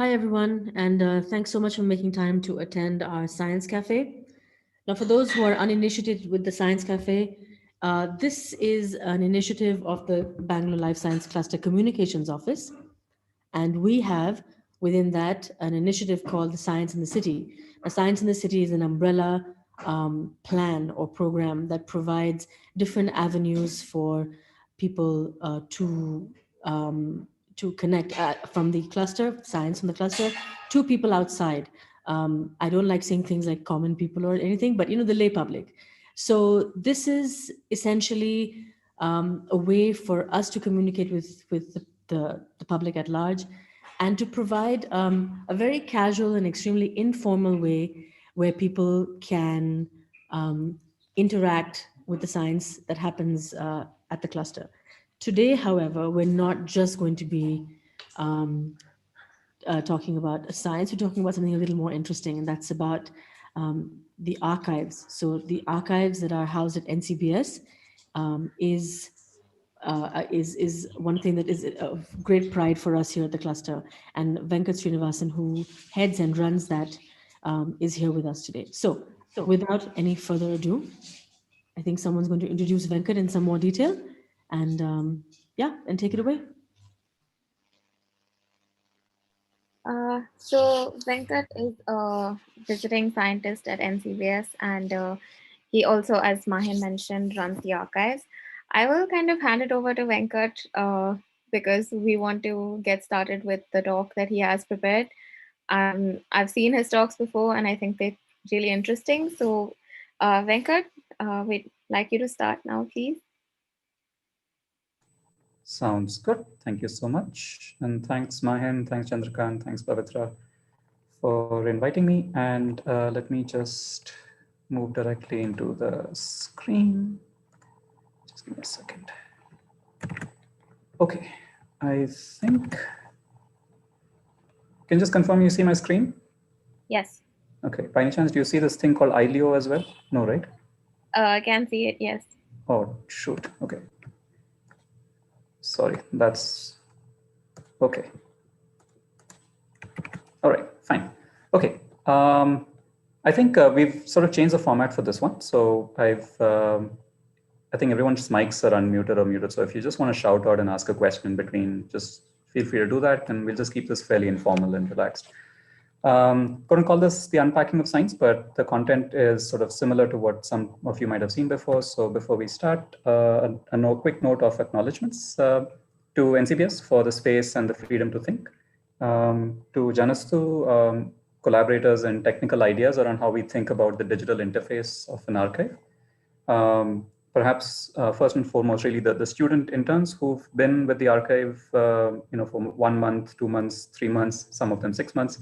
Hi, everyone, and thanks so much for making time to attend our Science Cafe. Now, for those who are uninitiated with the Science Cafe, this is an initiative of the Bangalore Life Science Cluster Communications Office, and we have within that an initiative called the Science in the City. Now, Science in the City is an umbrella plan or program that provides different avenues for people um, to connect from the cluster, science from the cluster, to people outside. I don't like saying things like common people or anything, but the lay public. So this is essentially a way for us to communicate with the public at large, and to provide a very casual and extremely informal way where people can um, interact with the science that happens at the cluster. Today, however, we're not just going to be talking about science. We're talking about something a little more interesting, and that's about the archives. So the archives that are housed at NCBS is one thing that is of great pride for us here at the cluster. And Venkat Srinivasan, who heads and runs that, is here with us today. So, without any further ado, I think someone's going to introduce Venkat in some more detail, and yeah, and take it away. So Venkat is a visiting scientist at NCBS, and he also, as Mahin mentioned, runs the archives. I will kind of hand it over to Venkat because we want to get started with the talk that he has prepared. I've seen his talks before, and I think they're really interesting. So, Venkat, we'd like you to start now, please. Sounds good. Thank you so much. And thanks, Mahin. Thanks, Chandrakant. Thanks, Pavitra, for inviting me. And let me just move directly into the screen. Just give me a second. Okay, I think. Can you just confirm you see my screen? Yes. Okay, by any chance, do you see this thing called ILEO as well? No, right? I can see it, yes. Oh, shoot. Okay. Sorry, that's okay. All right, fine. Okay. I think we've sort of changed the format for this one. So I think everyone's mics are unmuted or muted. So if you just want to shout out and ask a question in between, just feel free to do that. And we'll just keep this fairly informal and relaxed. Going to call this the unpacking of science, but the content is sort of similar to what some of you might have seen before. So before we start, a quick note of acknowledgements to NCBS for the space and the freedom to think, to Janastu, collaborators and technical ideas around how we think about the digital interface of an archive. Perhaps first and foremost, really the student interns who've been with the archive, for 1 month, 2 months, 3 months, some of them 6 months,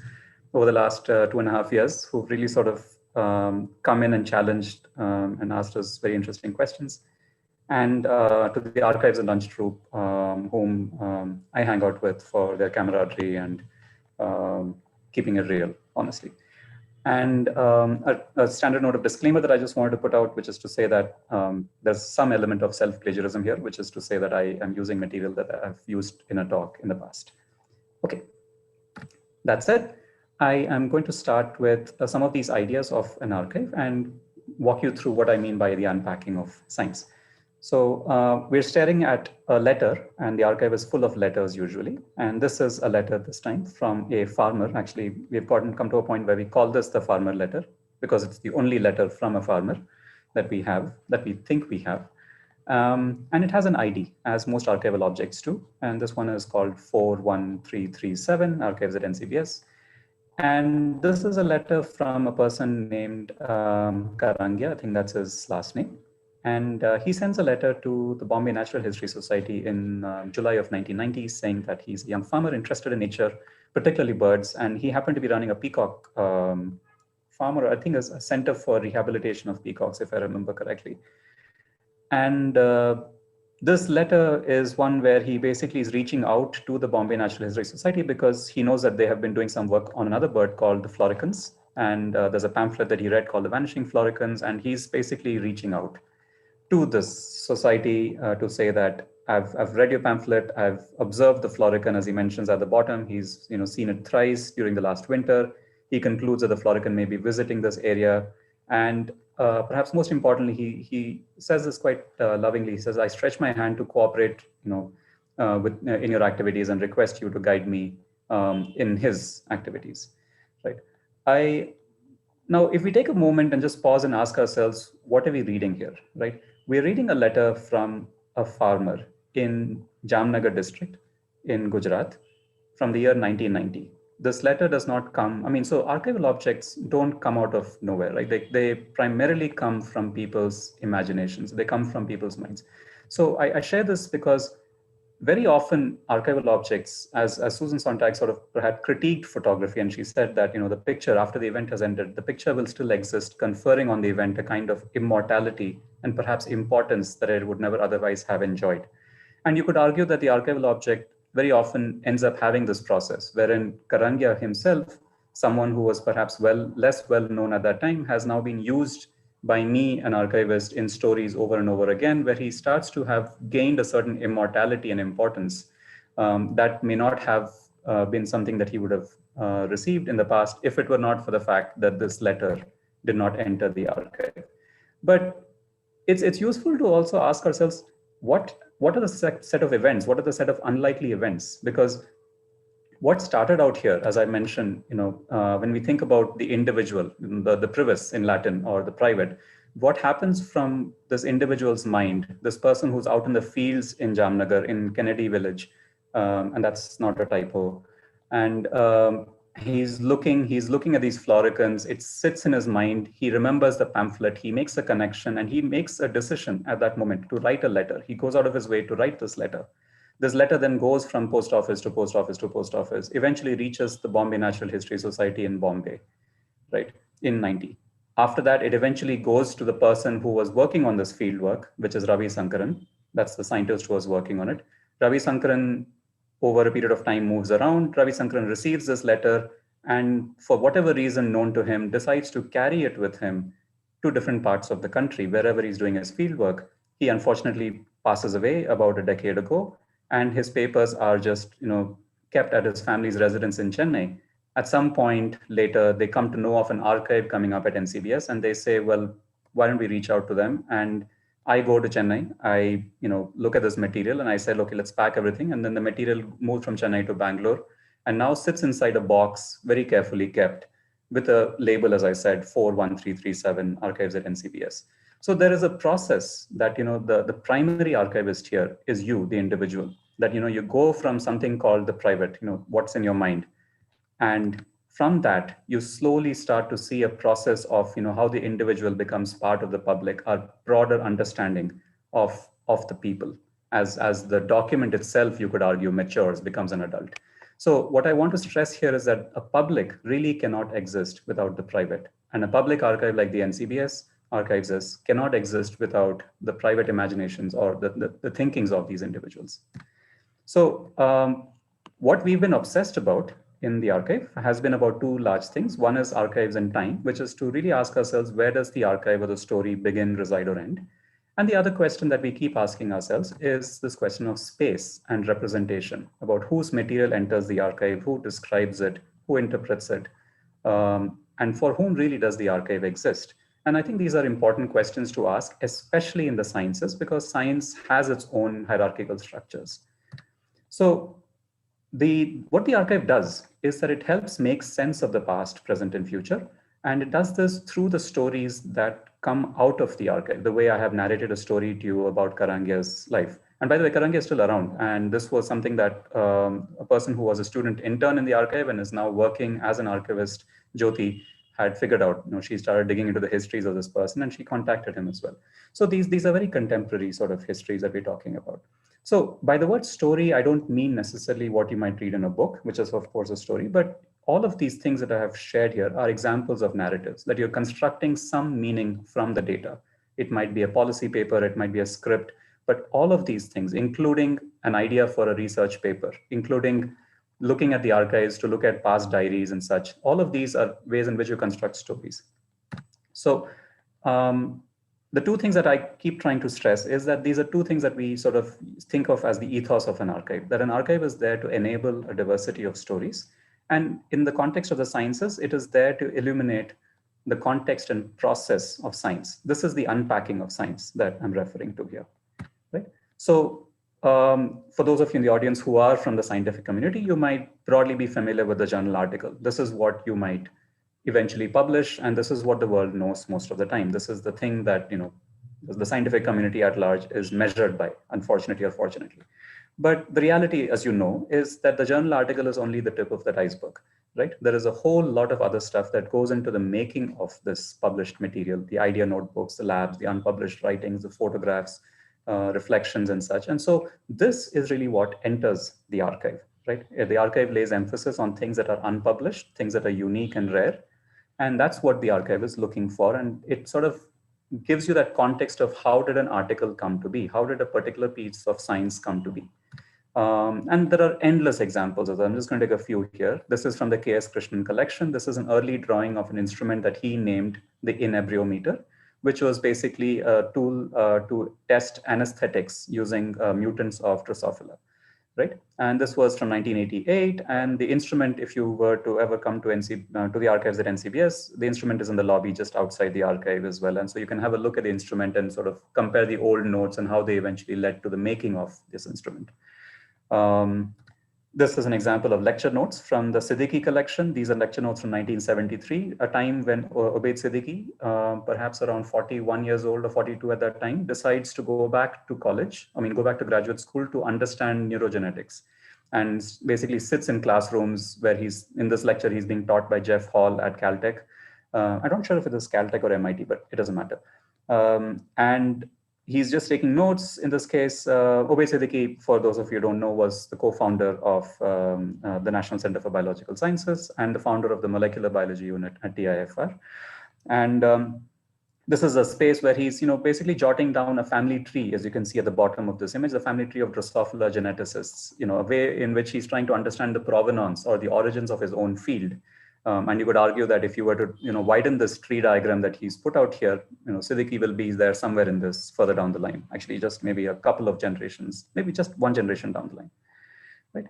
over the last 2.5 years, who've really sort of come in and challenged and asked us very interesting questions. And to the archives and lunch group, whom I hang out with for their camaraderie and keeping it real, honestly. And a standard note of disclaimer that I just wanted to put out, which is to say that there's some element of self-plagiarism here, which is to say that I am using material that I've used in a talk in the past. Okay, that said, I am going to start with some of these ideas of an archive and walk you through what I mean by the unpacking of science. So we're staring at a letter, and the archive is full of letters usually. And this is a letter this time from a farmer. Actually, we've come to a point where we call this the farmer letter because it's the only letter from a farmer that we have, that we think we have. And it has an ID, as most archival objects do. And this one is called 41337, archives at NCBS. And this is a letter from a person named Karangia, I think that's his last name. And he sends a letter to the Bombay Natural History Society in July of 1990 saying that he's a young farmer interested in nature, particularly birds. And he happened to be running a peacock farm, or I think a center for rehabilitation of peacocks, if I remember correctly. And this letter is one where he basically is reaching out to the Bombay Natural History Society because he knows that they have been doing some work on another bird called the floricans. And there's a pamphlet that he read called The Vanishing Floricans. And he's basically reaching out to this society to say that I've read your pamphlet. I've observed the florican, as he mentions at the bottom. He's seen it thrice during the last winter. He concludes that the florican may be visiting this area, and perhaps most importantly, he says this quite lovingly. He says, "I stretch my hand to cooperate, in your activities and request you to guide me in his activities." Right. I Now, if we take a moment and just pause and ask ourselves, what are we reading here, right? We're reading a letter from a farmer in Jamnagar district in Gujarat from the year 1990. This letter does not come, so archival objects don't come out of nowhere, right? They primarily come from people's imaginations. They come from people's minds. So I share this because very often archival objects, as Susan Sontag sort of perhaps critiqued photography, and she said that the picture after the event has ended, the picture will still exist, conferring on the event a kind of immortality and perhaps importance that it would never otherwise have enjoyed. And you could argue that the archival object very often ends up having this process, wherein Karangia himself, someone who was perhaps less well known at that time, has now been used by me, an archivist, in stories over and over again, where he starts to have gained a certain immortality and importance that may not have been something that he would have received in the past if it were not for the fact that this letter did not enter the archive. But it's useful to also ask ourselves, what are the set of events? What are the set of unlikely events? Because what started out here, as I mentioned, when we think about the individual, the privis in Latin, or the private, what happens from this individual's mind, this person who's out in the fields in Jamnagar, in Kennedy village, and that's not a typo, and he's looking at these floricans. It sits in his mind. He remembers the pamphlet. He makes a connection, and he makes a decision at that moment to write a letter. He goes out of his way to write this letter. This letter then goes from post office to post office to post office, eventually reaches the Bombay Natural History Society in Bombay, right, in 90. After that, it eventually goes to the person who was working on this field work, which is Ravi Sankaran. That's the scientist who was working on it. Ravi Sankaran, over a period of time, moves around. Ravi Sankaran receives this letter and, for whatever reason known to him, decides to carry it with him to different parts of the country, wherever he's doing his field work. He unfortunately passes away about a decade ago, and his papers are just kept at his family's residence in Chennai. At some point later, they come to know of an archive coming up at NCBS, and they say, well, why don't we reach out to them? And I go to Chennai, I look at this material, and I said, okay, let's pack everything. And then the material moved from Chennai to Bangalore and now sits inside a box, very carefully kept, with a label, as I said, 41337 archives at NCBS. So there is a process that the primary archivist here is you, the individual, that you go from something called the private, what's in your mind, and from that you slowly start to see a process of how the individual becomes part of the public, a broader understanding of the people, as the document itself, you could argue, matures, becomes an adult. So what I want to stress here is that a public really cannot exist without the private, and a public archive like the NCBS archives cannot exist without the private imaginations or the thinkings of these individuals. So what we've been obsessed about in the archive has been about two large things. One is archives and time, which is to really ask ourselves, where does the archive or the story begin, reside, or end? And the other question that we keep asking ourselves is this question of space and representation, about whose material enters the archive, who describes it, who interprets it, and for whom really does the archive exist? And I think these are important questions to ask, especially in the sciences, because science has its own hierarchical structures. So what the archive does is that it helps make sense of the past, present, and future. And it does this through the stories that come out of the archive, the way I have narrated a story to you about Karangia's life. And by the way, Karangia is still around. And this was something that a person who was a student intern in the archive and is now working as an archivist, Jyoti, had figured out. She started digging into the histories of this person, and she contacted him as well. So these are very contemporary sort of histories that we're talking about. So by the word story, I don't mean necessarily what you might read in a book, which is of course a story, but all of these things that I have shared here are examples of narratives, that you're constructing some meaning from the data. It might be a policy paper, it might be a script, but all of these things, including an idea for a research paper, including looking at the archives to look at past diaries and such, all of these are ways in which you construct stories. So the two things that I keep trying to stress is that these are two things that we sort of think of as the ethos of an archive, that an archive is there to enable a diversity of stories. And in the context of the sciences, it is there to illuminate the context and process of science. This is the unpacking of science that I'm referring to here, right? So for those of you in the audience who are from the scientific community, you might broadly be familiar with the journal article. This is what you might eventually publish, and this is what the world knows most of the time. This is the thing that, the scientific community at large is measured by, unfortunately or fortunately. But the reality, as you know, is that the journal article is only the tip of that iceberg, right? There is a whole lot of other stuff that goes into the making of this published material, the idea notebooks, the labs, the unpublished writings, the photographs, reflections and such. And so this is really what enters the archive, right? The archive lays emphasis on things that are unpublished, things that are unique and rare. And that's what the archive is looking for. And it sort of gives you that context of how did an article come to be? How did a particular piece of science come to be? And there are endless examples of them. I'm just going to take a few here. This is from the K.S. Krishnan collection. This is an early drawing of an instrument that he named the inebryometer, which was basically a tool to test anesthetics using mutants of Drosophila, right? And this was from 1988. And the instrument, if you were to ever come to to the archives at NCBS, the instrument is in the lobby just outside the archive as well. And so you can have a look at the instrument and sort of compare the old notes and how they eventually led to the making of this instrument. This is an example of lecture notes from the Siddiqui collection. These are lecture notes from 1973, a time when Obaid Siddiqui, perhaps around 41 years old or 42 at that time, decides to go back to college, go back to graduate school to understand neurogenetics. And basically sits in classrooms where in this lecture, he's being taught by Jeff Hall at Caltech. I'm not sure if it is Caltech or MIT, but it doesn't matter. And he's just taking notes. In this case, Obaid Siddiqui, for those of you who don't know, was the co-founder of the National Center for Biological Sciences and the founder of the molecular biology unit at TIFR. And this is a space where he's, basically jotting down a family tree, as you can see at the bottom of this image, the family tree of Drosophila geneticists, a way in which he's trying to understand the provenance or the origins of his own field. And you could argue that if you were to, widen this tree diagram that he's put out here, Siddiqui will be there somewhere in this further down the line, actually just maybe a couple of generations, maybe just one generation down the line, right?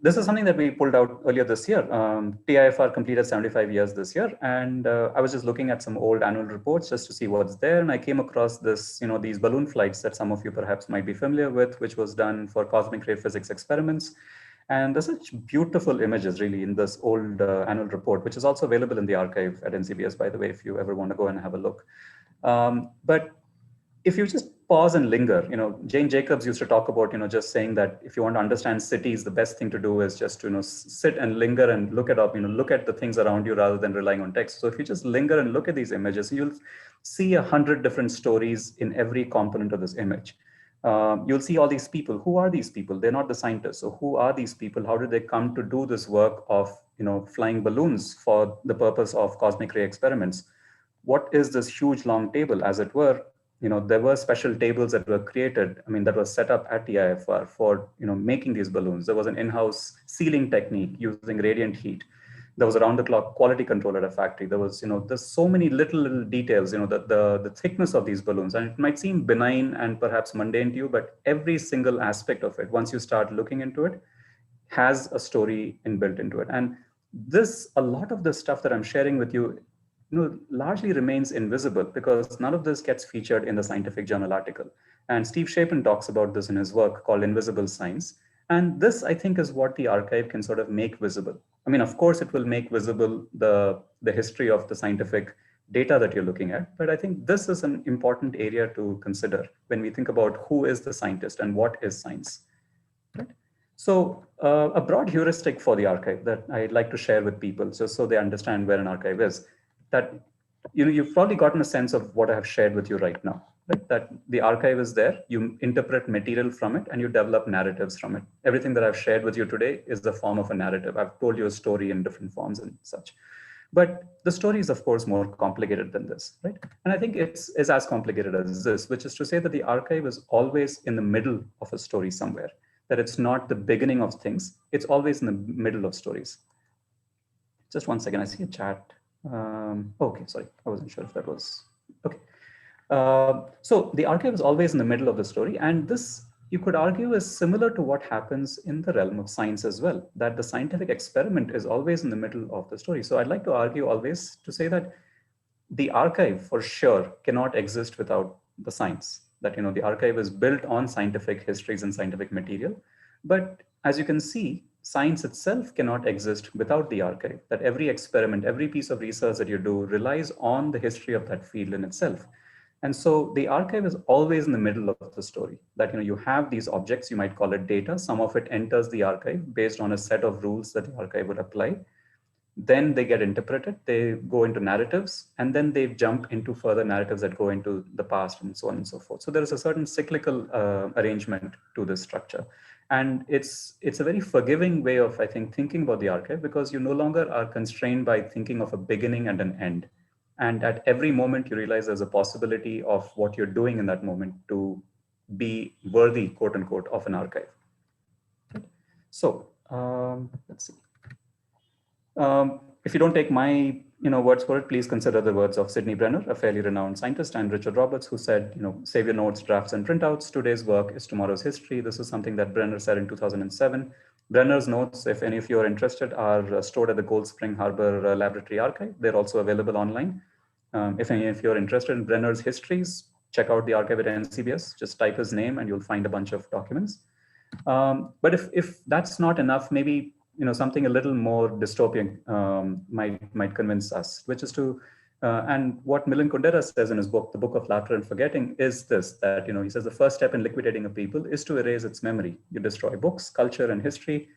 This is something that we pulled out earlier this year. TIFR completed 75 years this year. And I was just looking at some old annual reports just to see what's there. And I came across this, these balloon flights that some of you perhaps might be familiar with, which was done for cosmic ray physics experiments. And there's such beautiful images really in this old annual report, which is also available in the archive at NCBS, by the way, if you ever want to go and have a look. But if you just pause and linger, Jane Jacobs used to talk about, just saying that if you want to understand cities, the best thing to do is just to, sit and linger and look at the things around you rather than relying on text. So if you just linger and look at these images, you'll see 100 different stories in every component of this image. You'll see all these people. Who are these people? They're not the scientists. So who are these people? How did they come to do this work of flying balloons for the purpose of cosmic ray experiments? What is this huge long table, as it were? There were special tables that were created, that was set up at TIFR for making these balloons. There was an in-house sealing technique using radiant heat. There was around the clock quality control at a factory. There was, there's so many little details, the thickness of these balloons. And it might seem benign and perhaps mundane to you, but every single aspect of it, once you start looking into it, has a story inbuilt into it. And a lot of the stuff that I'm sharing with you, largely remains invisible because none of this gets featured in the scientific journal article. And Steve Shapin talks about this in his work called Invisible Science. And this, I think, is what the archive can sort of make visible. Of course, it will make visible the history of the scientific data that you're looking at. But I think this is an important area to consider when we think about who is the scientist and what is science. Right? So a broad heuristic for the archive that I'd like to share with people, just so they understand where an archive is, that you've probably gotten a sense of what I have shared with you right now. Right? That the archive is there, you interpret material from it, and you develop narratives from it. Everything that I've shared with you today is the form of a narrative. I've told you a story in different forms and such. But the story is, of course, more complicated than this, right? And I think it's as complicated as this, which is to say that the archive is always in the middle of a story somewhere, that it's not the beginning of things, it's always in the middle of stories. Just one second, I see a chat. Okay, sorry, I wasn't sure if that was, okay. So the archive is always in the middle of the story, and this, you could argue, is similar to what happens in the realm of science as well, that the scientific experiment is always in the middle of the story. So I'd like to argue always to say that the archive for sure cannot exist without the science, that the archive is built on scientific histories and scientific material. But as you can see, science itself cannot exist without the archive, that every experiment, every piece of research that you do relies on the history of that field in itself. And so the archive is always in the middle of the story, that you have these objects, you might call it data, some of it enters the archive based on a set of rules that the archive would apply. Then they get interpreted, they go into narratives, and then they jump into further narratives that go into the past, and so on and so forth. So there is a certain cyclical arrangement to this structure. And it's a very forgiving way of, I think, thinking about the archive, because you no longer are constrained by thinking of a beginning and an end. And at every moment, you realize there's a possibility of what you're doing in that moment to be worthy, quote unquote, of an archive. So let's see. If you don't take my words for it, please consider the words of Sidney Brenner, a fairly renowned scientist, and Richard Roberts, who said, save your notes, drafts, and printouts. Today's work is tomorrow's history. This is something that Brenner said in 2007. Brenner's notes, if any of you are interested, are stored at the Gold Spring Harbor Laboratory Archive. They're also available online. If any of you are interested in Brenner's histories, check out the archive at NCBS. Just type his name and you'll find a bunch of documents. But if that's not enough, maybe something a little more dystopian might convince us, which is to, and what Milan Kundera says in his book, The Book of Laughter and Forgetting, is this, that he says the first step in liquidating a people is to erase its memory. You destroy books, culture, and history.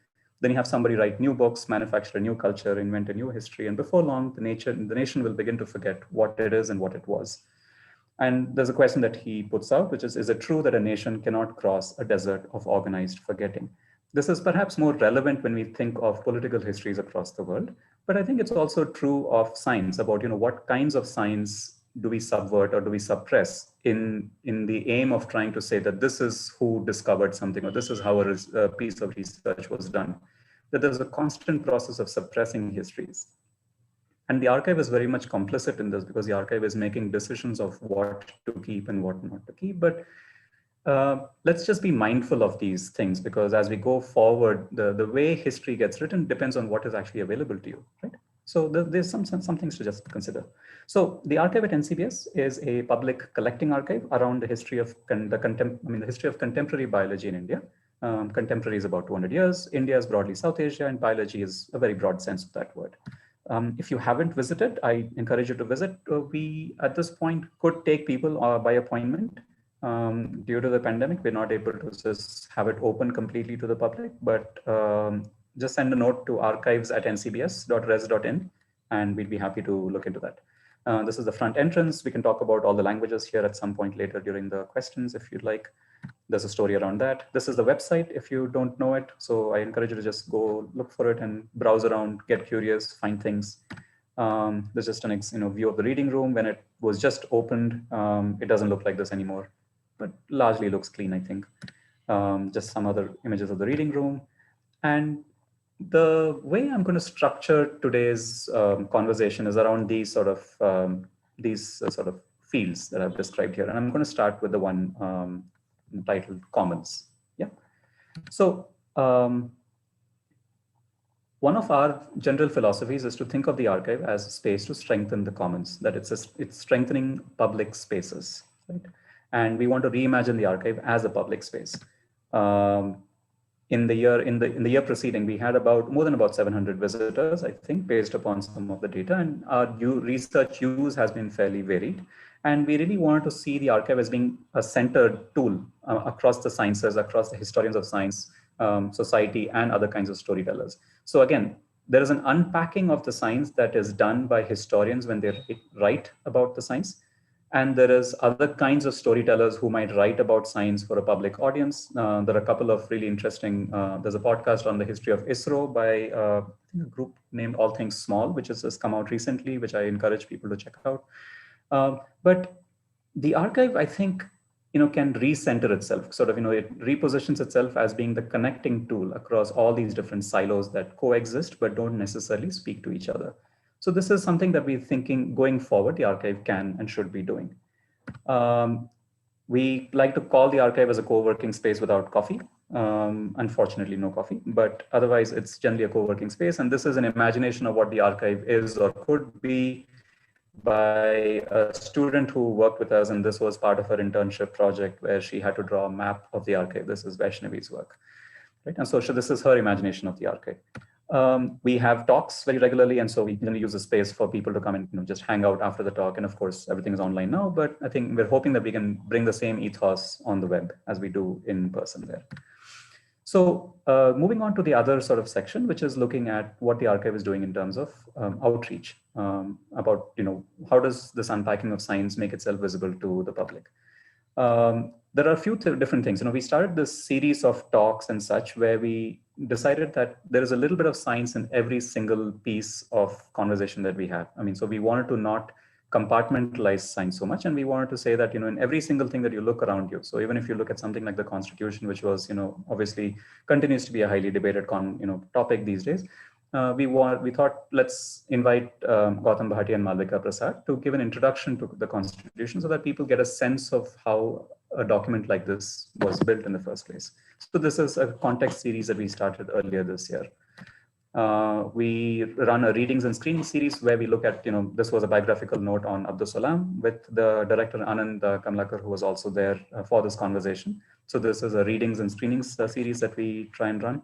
Then you have somebody write new books, manufacture a new culture, invent a new history, and before long, the nation will begin to forget what it is and what it was. And there's a question that he puts out, which is it true that a nation cannot cross a desert of organized forgetting? This is perhaps more relevant when we think of political histories across the world, but I think it's also true of science, about what kinds of science do we subvert or do we suppress in the aim of trying to say that this is who discovered something, or this is how a piece of research was done. That there's a constant process of suppressing histories. And the archive is very much complicit in this, because the archive is making decisions of what to keep and what not to keep. But let's just be mindful of these things, because as we go forward, the way history gets written depends on what is actually available to you, right? So there's some things to just consider. So the archive at NCBS is a public collecting archive around the history of the history of contemporary biology in India. Contemporary is about 200 years. India is broadly South Asia, and biology is a very broad sense of that word. If you haven't visited, I encourage you to visit. We, at this point, could take people by appointment. Due to the pandemic, we're not able to just have it open completely to the public, but just send a note to archives@ncbs.res.in, and we'd be happy to look into that. This is the front entrance. We can talk about all the languages here at some point later during the questions, if you'd like. There's a story around that. This is the website if you don't know it. So I encourage you to just go look for it and browse around, get curious, find things. There's just an view of the reading room. When it was just opened, it doesn't look like this anymore, but largely looks clean, I think. Just some other images of the reading room. And the way I'm going to structure today's conversation is around these sort of fields that I've described here. And I'm going to start with the one titled Commons. Yeah. So one of our general philosophies is to think of the archive as a space to strengthen the commons, that it's strengthening public spaces, right? And we want to reimagine the archive as a public space. In the year preceding, we had more than 700 visitors, I think, based upon some of the data, and our research use has been fairly varied. And we really wanted to see the archive as being a centered tool across the sciences, across the historians of science, society, and other kinds of storytellers. So again, there is an unpacking of the science that is done by historians when they write about the science. And there is other kinds of storytellers who might write about science for a public audience. There are a couple of really interesting, there's a podcast on the history of ISRO by a group named All Things Small, which has just come out recently, which I encourage people to check out. But the archive, I think, can recenter itself, sort of, it repositions itself as being the connecting tool across all these different silos that coexist, but don't necessarily speak to each other. So this is something that we're thinking going forward, the archive can and should be doing. We like to call the archive as a co-working space without coffee. Unfortunately, no coffee, but otherwise it's generally a co-working space. And this is an imagination of what the archive is or could be by a student who worked with us. And this was part of her internship project where she had to draw a map of the archive. This is Vaishnavi's work, right? And so this is her imagination of the archive. We have talks very regularly, and so we generally use the space for people to come and just hang out after the talk. And of course, everything is online now, but I think we're hoping that we can bring the same ethos on the web as we do in person there. So moving on to the other sort of section, which is looking at what the archive is doing in terms of outreach, about how does this unpacking of science make itself visible to the public. There are a few different things. We started this series of talks and such where we decided that there is a little bit of science in every single piece of conversation that we have. I mean, so we wanted to not compartmentalize science so much, and we wanted to say that in every single thing that you look around you. So even if you look at something like the Constitution, which was obviously continues to be a highly debated topic these days. We thought let's invite Gautam Bhatia and Malvika Prasad to give an introduction to the Constitution so that people get a sense of how a document like this was built in the first place. So this is a context series that we started earlier this year. We run a readings and screening series where we look at, this was a biographical note on Abdus Salam with the director Anand Kamlakar, who was also there for this conversation. So this is a readings and screenings series that we try and run.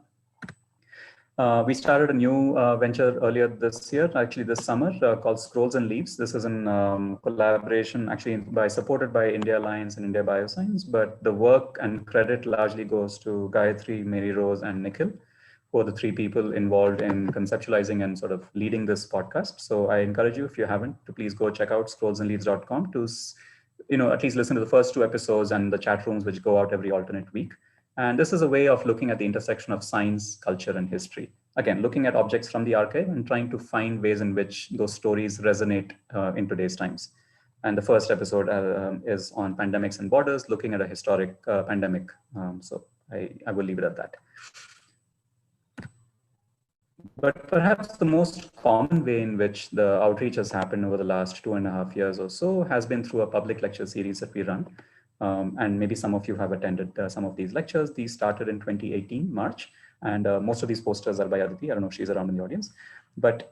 We started a new venture earlier this year, actually this summer, called Scrolls and Leaves. This is in collaboration, actually supported by India Alliance and India Bioscience, but the work and credit largely goes to Gayatri, Mary Rose, and Nikhil, who are the three people involved in conceptualizing and sort of leading this podcast. So I encourage you, if you haven't, to please go check out scrollsandleaves.com to at least listen to the first 2 episodes and the chat rooms which go out every alternate week. And this is a way of looking at the intersection of science, culture, and history. Again, looking at objects from the archive and trying to find ways in which those stories resonate in today's times. And the first episode is on pandemics and borders, looking at a historic pandemic. So I will leave it at that. But perhaps the most common way in which the outreach has happened over the last 2.5 years or so has been through a public lecture series that we run. And maybe some of you have attended some of these lectures. These started in 2018, March, and most of these posters are by Aditi. I don't know if she's around in the audience. But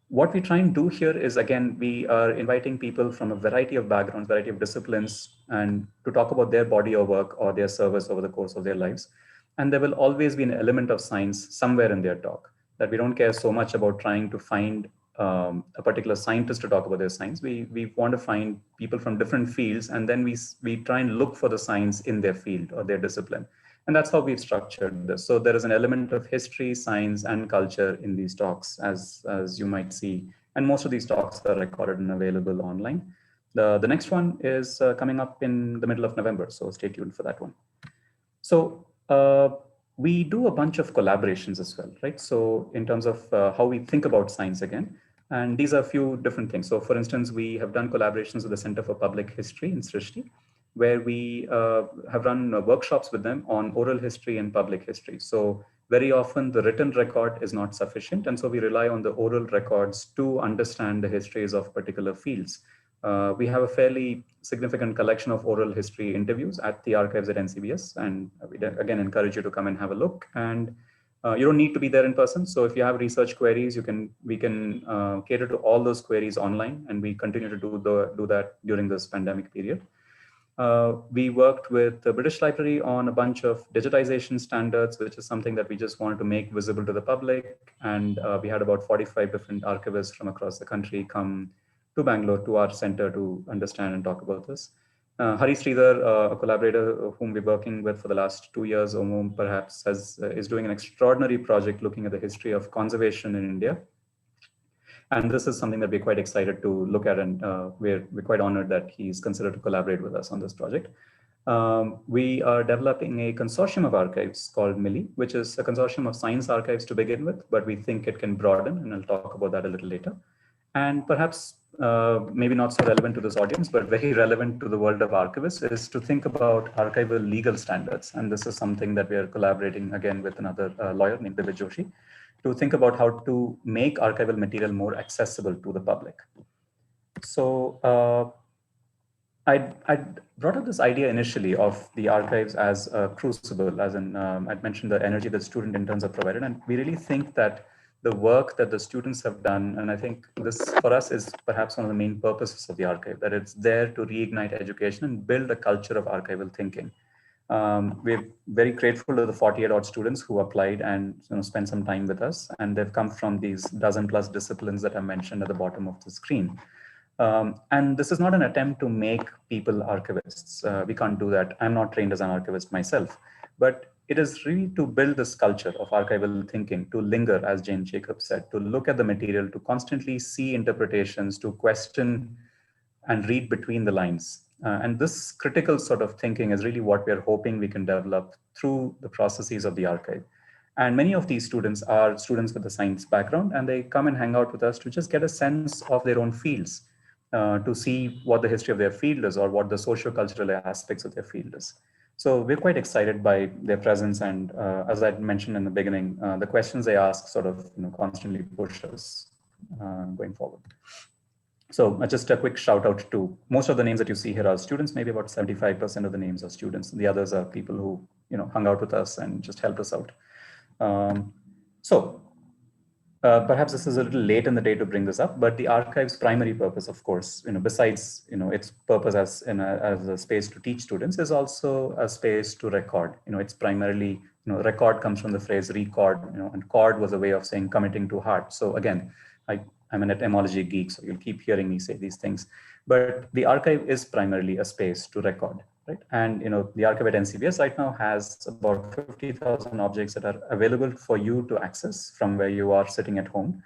what we try and do here is, again, we are inviting people from a variety of backgrounds, variety of disciplines, and to talk about their body of work or their service over the course of their lives. And there will always be an element of science somewhere in their talk, that we don't care so much about trying to find a particular scientist to talk about their science. We want to find people from different fields, and then we try and look for the science in their field or their discipline. And that's how we've structured this. So there is an element of history, science, and culture in these talks, as you might see. And most of these talks are recorded and available online. The next one is coming up in the middle of November, so stay tuned for that one. So we do a bunch of collaborations as well, right? So in terms of how we think about science again, and these are a few different things. So for instance, we have done collaborations with the Center for Public History in Srishti, where we have run workshops with them on oral history and public history. So very often the written record is not sufficient. And so we rely on the oral records to understand the histories of particular fields. We have a fairly significant collection of oral history interviews at the archives at NCBS. And we again encourage you to come and have a look. And you don't need to be there in person. So if you have research queries, we can cater to all those queries online. And we continue to do that during this pandemic period. We worked with the British Library on a bunch of digitization standards, which is something that we just wanted to make visible to the public. And we had about 45 different archivists from across the country come to Bangalore, to our center, to understand and talk about this. Hari Sridhar, a collaborator whom we're working with for the last 2 years or more, perhaps, is doing an extraordinary project looking at the history of conservation in India. And this is something that we're quite excited to look at, and we're quite honored that he's considered to collaborate with us on this project. We are developing a consortium of archives called Mili, which is a consortium of science archives to begin with, but we think it can broaden, and I'll talk about that a little later. And perhaps maybe not so relevant to this audience, but very relevant to the world of archivists, is to think about archival legal standards. And this is something that we are collaborating again with another lawyer named Divya Joshi, to think about how to make archival material more accessible to the public. So I brought up this idea initially of the archives as a crucible, as in I'd mentioned the energy that student interns have provided, and we really think that the work that the students have done, and I think this for us is perhaps one of the main purposes of the archive, that it's there to reignite education and build a culture of archival thinking. We're very grateful to the 48 odd students who applied and spent some time with us, and they've come from these dozen plus disciplines that I mentioned at the bottom of the screen. And this is not an attempt to make people archivists. We can't do that. I'm not trained as an archivist myself, but it is really to build this culture of archival thinking, to linger, as Jane Jacobs said, to look at the material, to constantly see interpretations, to question and read between the lines. And this critical sort of thinking is really what we're hoping we can develop through the processes of the archive. And many of these students are students with a science background, and they come and hang out with us to just get a sense of their own fields, to see what the history of their field is or what the socio-cultural aspects of their field is. So we're quite excited by their presence. And as I mentioned in the beginning, the questions they ask sort of constantly push us going forward. So just a quick shout out to most of the names that you see here are students. Maybe about 75% of the names are students. The others are people who hung out with us and just helped us out. So perhaps this is a little late in the day to bring this up, but the archive's primary purpose, of course, besides its purpose as as a space to teach students, is also a space to record. It's primarily record comes from the phrase record, and cord was a way of saying committing to heart. So again, I'm an etymology geek, so you'll keep hearing me say these things. But the archive is primarily a space to record, right? And the archive at NCBS right now has about 50,000 objects that are available for you to access from where you are sitting at home.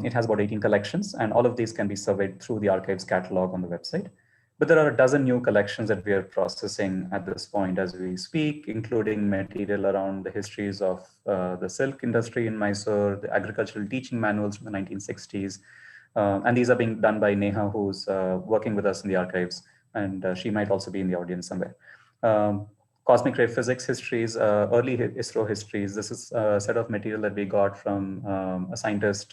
It has about 18 collections, and all of these can be surveyed through the archive's catalog on the website. But there are a dozen new collections that we are processing at this point as we speak, including material around the histories of the silk industry in Mysore, the agricultural teaching manuals from the 1960s. And these are being done by Neha, who's working with us in the archives, and she might also be in the audience somewhere. Cosmic ray physics histories, early ISRO histories. This is a set of material that we got from a scientist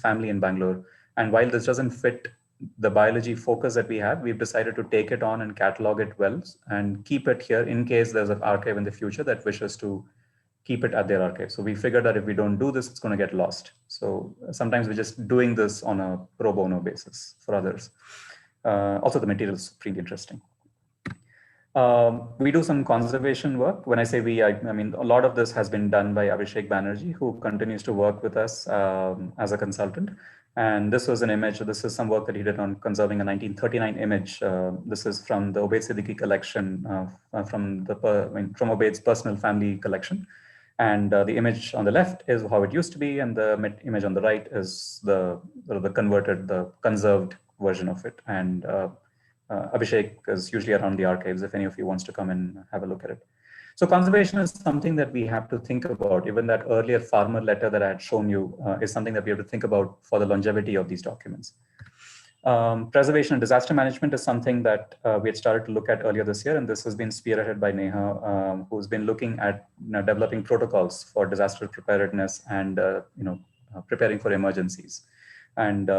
family in Bangalore. And while this doesn't fit the biology focus that we have, we've decided to take it on and catalog it well and keep it here in case there's an archive in the future that wishes to keep it at their archive. So we figured that if we don't do this, it's going to get lost. So sometimes we're just doing this on a pro bono basis for others. Also, the material is pretty interesting. We do some conservation work. When I say we, I mean, a lot of this has been done by Abhishek Banerjee, who continues to work with us as a consultant. And this was an image. This is some work that he did on conserving a 1939 image. This is from the Obaid Siddiqui collection, from Obaid's personal family collection. And the image on the left is how it used to be, and the image on the right is the converted, the conserved version of it. And Abhishek is usually around the archives if any of you wants to come and have a look at it. So conservation is something that we have to think about. Even that earlier farmer letter that I had shown you is something that we have to think about for the longevity of these documents. Preservation and disaster management is something that we had started to look at earlier this year, and this has been spearheaded by Neha, who's been looking at developing protocols for disaster preparedness and preparing for emergencies. And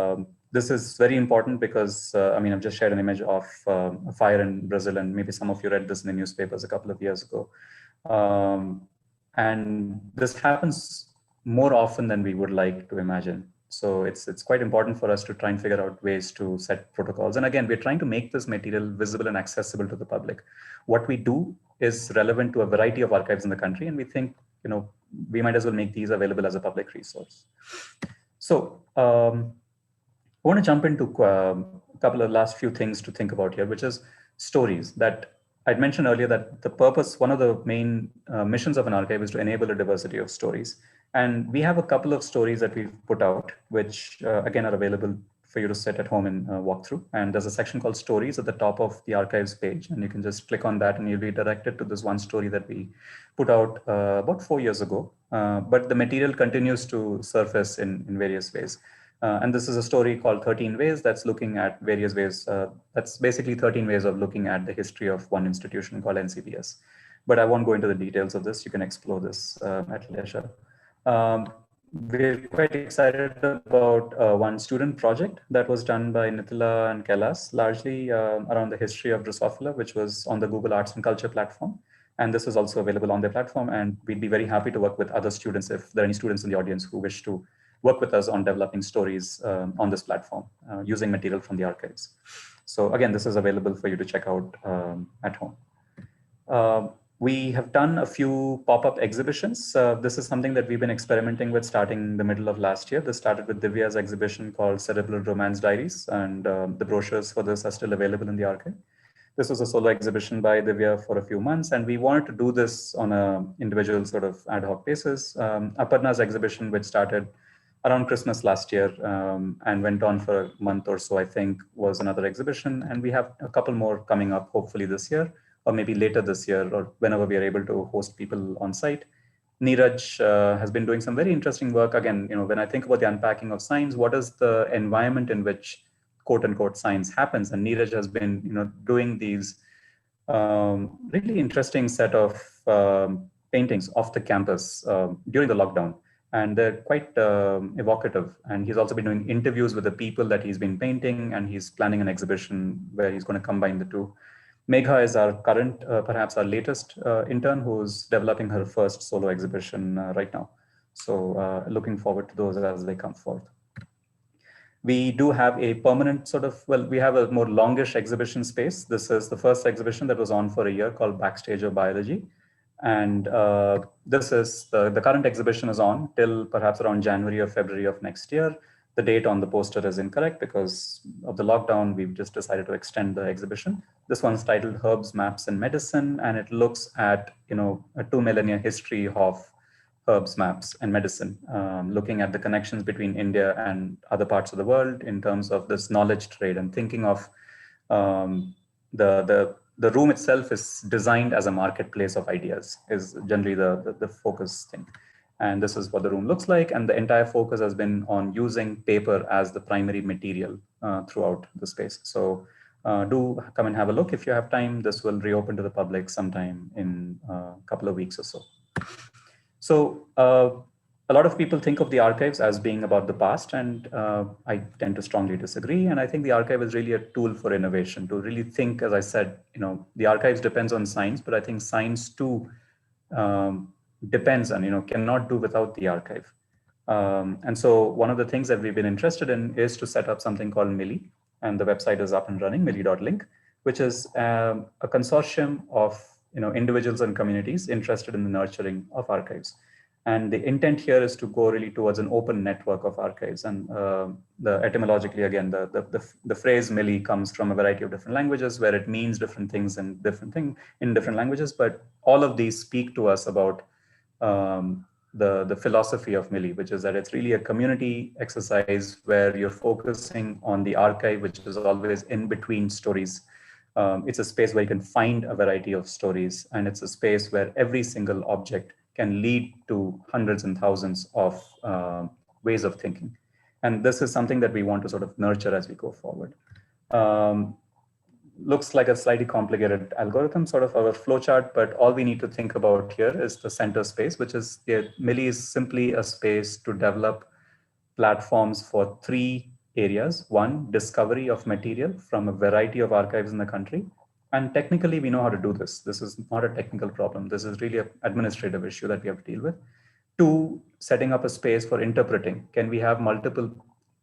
this is very important because, I've just shared an image of a fire in Brazil, and maybe some of you read this in the newspapers a couple of years ago. And this happens more often than we would like to imagine. So it's quite important for us to try and figure out ways to set protocols. And again, we're trying to make this material visible and accessible to the public. What we do is relevant to a variety of archives in the country, and we think, we might as well make these available as a public resource. So I want to jump into a couple of last few things to think about here, which is stories. That I'd mentioned earlier that the purpose, one of the main missions of an archive is to enable a diversity of stories. And we have a couple of stories that we've put out, which again are available for you to sit at home and walk through. And there's a section called stories at the top of the archives page. And you can just click on that and you'll be directed to this one story that we put out about 4 years ago. But the material continues to surface in various ways. And this is a story called 13 Ways that's looking at various ways. That's basically 13 ways of looking at the history of one institution called NCBS. But I won't go into the details of this. You can explore this at leisure. we're quite excited about one student project that was done by Nitila and Kailas, largely around the history of Drosophila, which was on the Google Arts and Culture platform. And this is also available on their platform. And we'd be very happy to work with other students if there are any students in the audience who wish to work with us on developing stories on this platform using material from the archives. So again, this is available for you to check out at home. Uh, we have done a few pop-up exhibitions. This is something that we've been experimenting with starting the middle of last year. This started with Divya's exhibition called Cerebral Romance Diaries, and the brochures for this are still available in the archive. This was a solo exhibition by Divya for a few months, and we wanted to do this on an individual sort of ad hoc basis. Aparna's exhibition, which started around Christmas last year and went on for a month or so, I think, was another exhibition. And we have a couple more coming up, hopefully this year, or maybe later this year, or whenever we are able to host people on site. Neeraj has been doing some very interesting work. Again, when I think about the unpacking of science, what is the environment in which quote unquote science happens? And Neeraj has been, doing these really interesting set of paintings off the campus during the lockdown. And they're quite evocative. And he's also been doing interviews with the people that he's been painting, and he's planning an exhibition where he's going to combine the two. Megha is our current, perhaps our latest intern, who's developing her first solo exhibition right now. So looking forward to those as they come forth. We do have a permanent sort of, we have a more longish exhibition space. This is the first exhibition that was on for a year called Backstage of Biology. And this is, the current exhibition is on till perhaps around January or February of next year. The date on the poster is incorrect because of the lockdown. We've just decided to extend the exhibition. This one's titled Herbs, Maps, and Medicine, and it looks at, a 2 millennia history of herbs, maps, and medicine, looking at the connections between India and other parts of the world in terms of this knowledge trade, and thinking of the room itself is designed as a marketplace of ideas is generally the focus thing. And this is what the room looks like. And the entire focus has been on using paper as the primary material throughout the space. So do come and have a look if you have time. This will reopen to the public sometime in a couple of weeks or so. So a lot of people think of the archives as being about the past, and I tend to strongly disagree. And I think the archive is really a tool for innovation, to really think, as I said, the archives depends on science, but I think science too depends on, cannot do without the archive. And so one of the things that we've been interested in is to set up something called Mili, and the website is up and running, mili.link, which is a consortium of individuals and communities interested in the nurturing of archives. And the intent here is to go really towards an open network of archives. And etymologically, again, the phrase Mili comes from a variety of different languages, where it means different things and in different languages. But all of these speak to us about the philosophy of Mili, which is that it's really a community exercise where you're focusing on the archive, which is always in between stories. It's a space where you can find a variety of stories, and it's a space where every single object can lead to hundreds and thousands of ways of thinking. And this is something that we want to sort of nurture as we go forward. Looks like a slightly complicated algorithm, sort of our flowchart, but all we need to think about here is the center space, which is, Mili is simply a space to develop platforms for three areas. One, discovery of material from a variety of archives in the country. And technically, we know how to do this. This is not a technical problem. This is really an administrative issue that we have to deal with. Two, setting up a space for interpreting. Can we have multiple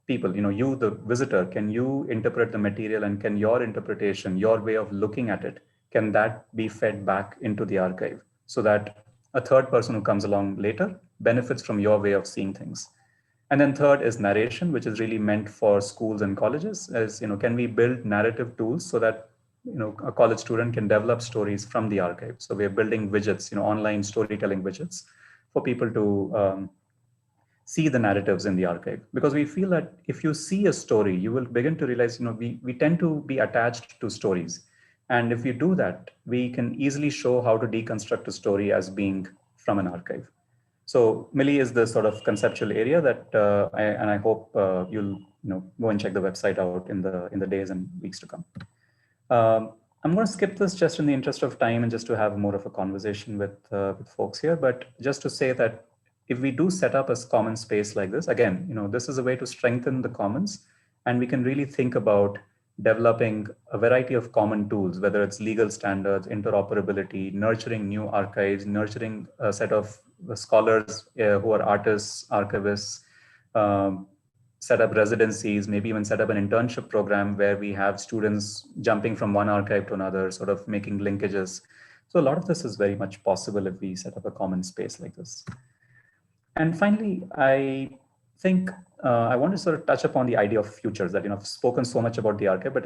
people, you, the visitor, can you interpret the material, and can your interpretation, your way of looking at it, can that be fed back into the archive so that a third person who comes along later benefits from your way of seeing things? And then third is narration, which is really meant for schools and colleges. As can we build narrative tools so that a college student can develop stories from the archive? So we're building widgets, online storytelling widgets for people to see the narratives in the archive. Because we feel that if you see a story, you will begin to realize, we tend to be attached to stories. And if you do that, we can easily show how to deconstruct a story as being from an archive. So Mili is the sort of conceptual area that I hope you'll go and check the website out in the days and weeks to come. I'm going to skip this just in the interest of time and just to have more of a conversation with folks here. But just to say that if we do set up a common space like this, again, this is a way to strengthen the commons, and we can really think about developing a variety of common tools, whether it's legal standards, interoperability, nurturing new archives, nurturing a set of scholars who are artists, archivists, um, set up residencies, maybe even set up an internship program where we have students jumping from one archive to another, sort of making linkages. So a lot of this is very much possible if we set up a common space like this. And finally, I think I want to sort of touch upon the idea of futures that, I've spoken so much about the archive, but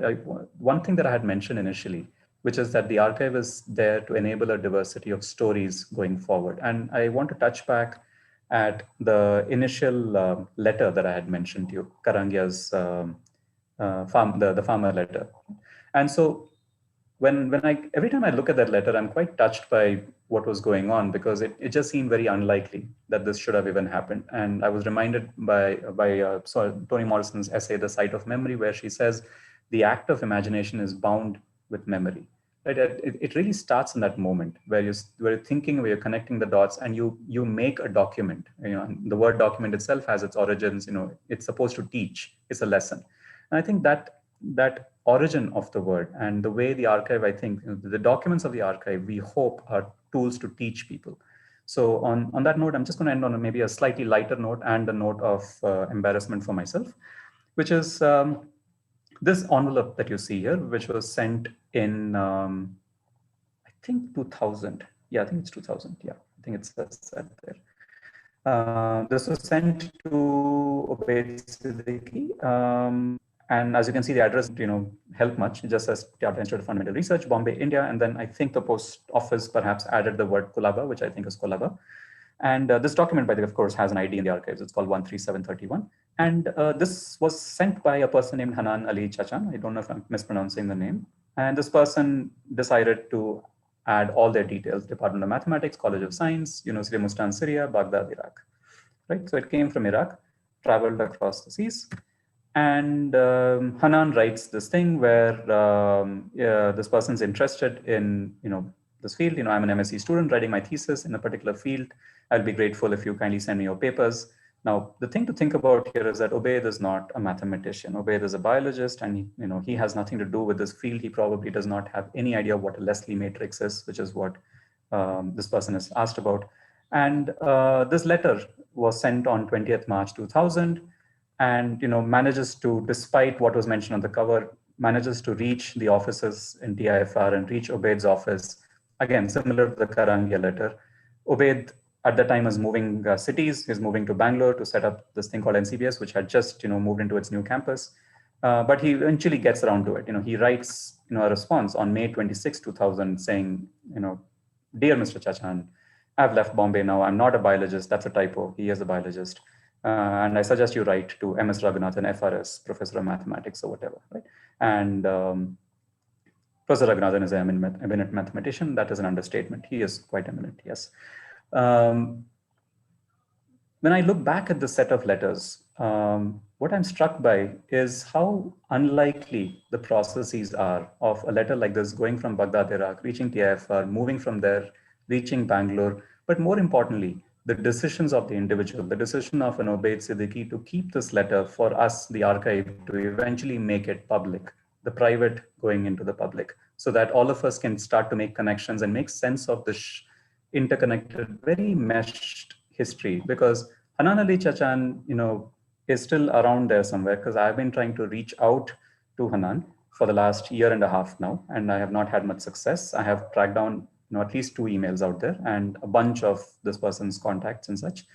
one thing that I had mentioned initially, which is that the archive is there to enable a diversity of stories going forward. And I want to touch back at the initial letter that I had mentioned to you, Karangia's the farmer letter. And so when I every time I look at that letter, I'm quite touched by what was going on, because it just seemed very unlikely that this should have even happened. And I was reminded by Toni Morrison's essay, The Site of Memory, where she says the act of imagination is bound with memory. Right? It really starts in that moment where you're thinking, where you're connecting the dots, and you make a document. And the word document itself has its origins. It's supposed to teach. It's a lesson. And I think that origin of the word and the way the archive, I think, the documents of the archive, we hope are tools to teach people. So on that note, I'm just going to end on maybe a slightly lighter note and a note of embarrassment for myself, which is this envelope that you see here, which was sent in, I think 2000. Yeah, I think it's 2000. Yeah, I think it says that there. This was sent to Obaid Siddiqui. And as you can see, the address, help much. It just says Tata Institute of Fundamental Research, Bombay, India. And then I think the post office perhaps added the word Kolaba, which I think is Kolaba. And this document, by the way, of course, has an ID in the archives. It's called 13731. And this was sent by a person named Hanan Ali Chachan. I don't know if I'm mispronouncing the name. And this person decided to add all their details: Department of Mathematics, College of Science, University of Mustan, Syria, Baghdad, Iraq. Right? So it came from Iraq, traveled across the seas. And Hanan writes this thing where this person's interested in, this field. I'm an MSc student writing my thesis in a particular field. I'll be grateful if you kindly send me your papers. Now, the thing to think about here is that Obaid is not a mathematician. Obaid is a biologist, and he has nothing to do with this field. He probably does not have any idea what a Leslie matrix is, which is what this person is asked about. And this letter was sent on 20th March 2000. And manages to, despite what was mentioned on the cover, manages to reach the offices in TIFR and reach Obaid's office. Again, similar to the Karangia letter. Obaid at the time was moving cities. He's moving to Bangalore to set up this thing called NCBS, which had just moved into its new campus. But he eventually gets around to it. He writes a response on May 26, 2000, saying, "Dear Mr. Chachan, I've left Bombay now. I'm not a biologist. That's a typo. He is a biologist. And I suggest you write to MS Raghunathan, FRS, Professor of Mathematics or whatever." Right? And Professor Raghunathan is an eminent mathematician. That is an understatement. He is quite eminent, yes. When I look back at the set of letters, what I'm struck by is how unlikely the processes are of a letter like this going from Baghdad, Iraq, reaching TIFR, moving from there, reaching Bangalore, but more importantly, the decisions of the individual, the decision of an Obaid Siddiqui to keep this letter for us, the archive, to eventually make it public, the private going into the public, so that all of us can start to make connections and make sense of this interconnected, very meshed history. Because Hanan Ali Chachan, is still around there somewhere, because I've been trying to reach out to Hanan for the last year and a half now, and I have not had much success. I have tracked down at least 2 emails out there and a bunch of this person's contacts and such.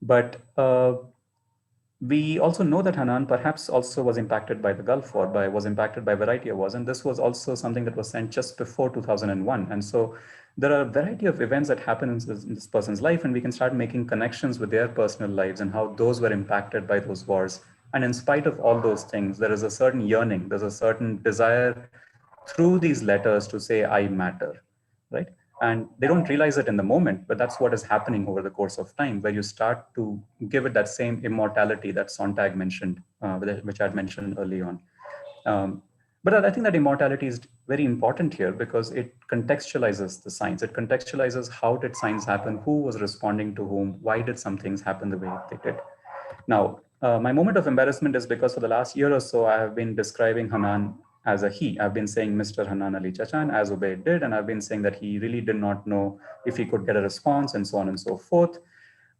But we also know that Hanan perhaps also was impacted by the Gulf War, was impacted by a variety of wars. And this was also something that was sent just before 2001. And so there are a variety of events that happen in this person's life, and we can start making connections with their personal lives and how those were impacted by those wars. And in spite of all those things, there is a certain yearning, there's a certain desire through these letters to say, I matter, right? And they don't realize it in the moment, but that's what is happening over the course of time, where you start to give it that same immortality that Sontag mentioned, which I had mentioned early on. But I think that immortality is very important here because it contextualizes the science. It contextualizes how did science happen, who was responding to whom, why did some things happen the way they did. Now, my moment of embarrassment is because for the last year or so, I have been describing Hanan as a he. I've been saying Mr. Hanan Ali Chachan, as Ubaid did, and I've been saying that he really did not know if he could get a response and so on and so forth.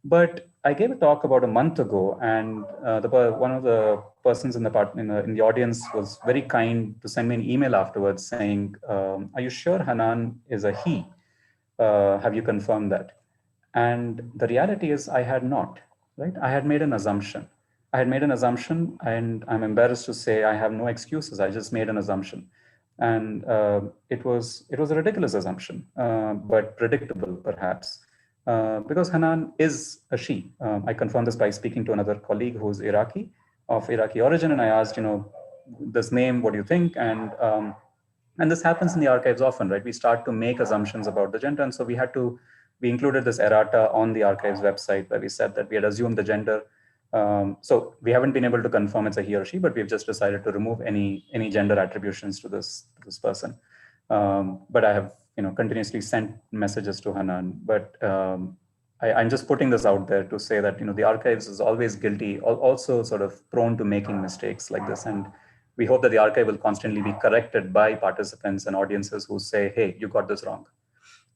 But I gave a talk about a month ago, and one of the persons in the audience was very kind to send me an email afterwards saying, "Are you sure Hanan is a he? Have you confirmed that?" And the reality is, I had not. Right? I had made an assumption. I had made an assumption, and I'm embarrassed to say I have no excuses. I just made an assumption, and it was a ridiculous assumption, but predictable perhaps. Because Hanan is a she. I confirmed this by speaking to another colleague who's of Iraqi origin, and I asked, this name, what do you think? And this happens in the archives often, right? We start to make assumptions about the gender, and so we included this errata on the archives website where we said that we had assumed the gender. So we haven't been able to confirm it's a he or she, but we've just decided to remove any gender attributions to this person. But I have continuously sent messages to Hanan. But I'm just putting this out there to say that the archives is always guilty, also sort of prone to making mistakes like this, and we hope that the archive will constantly be corrected by participants and audiences who say, "Hey, you got this wrong."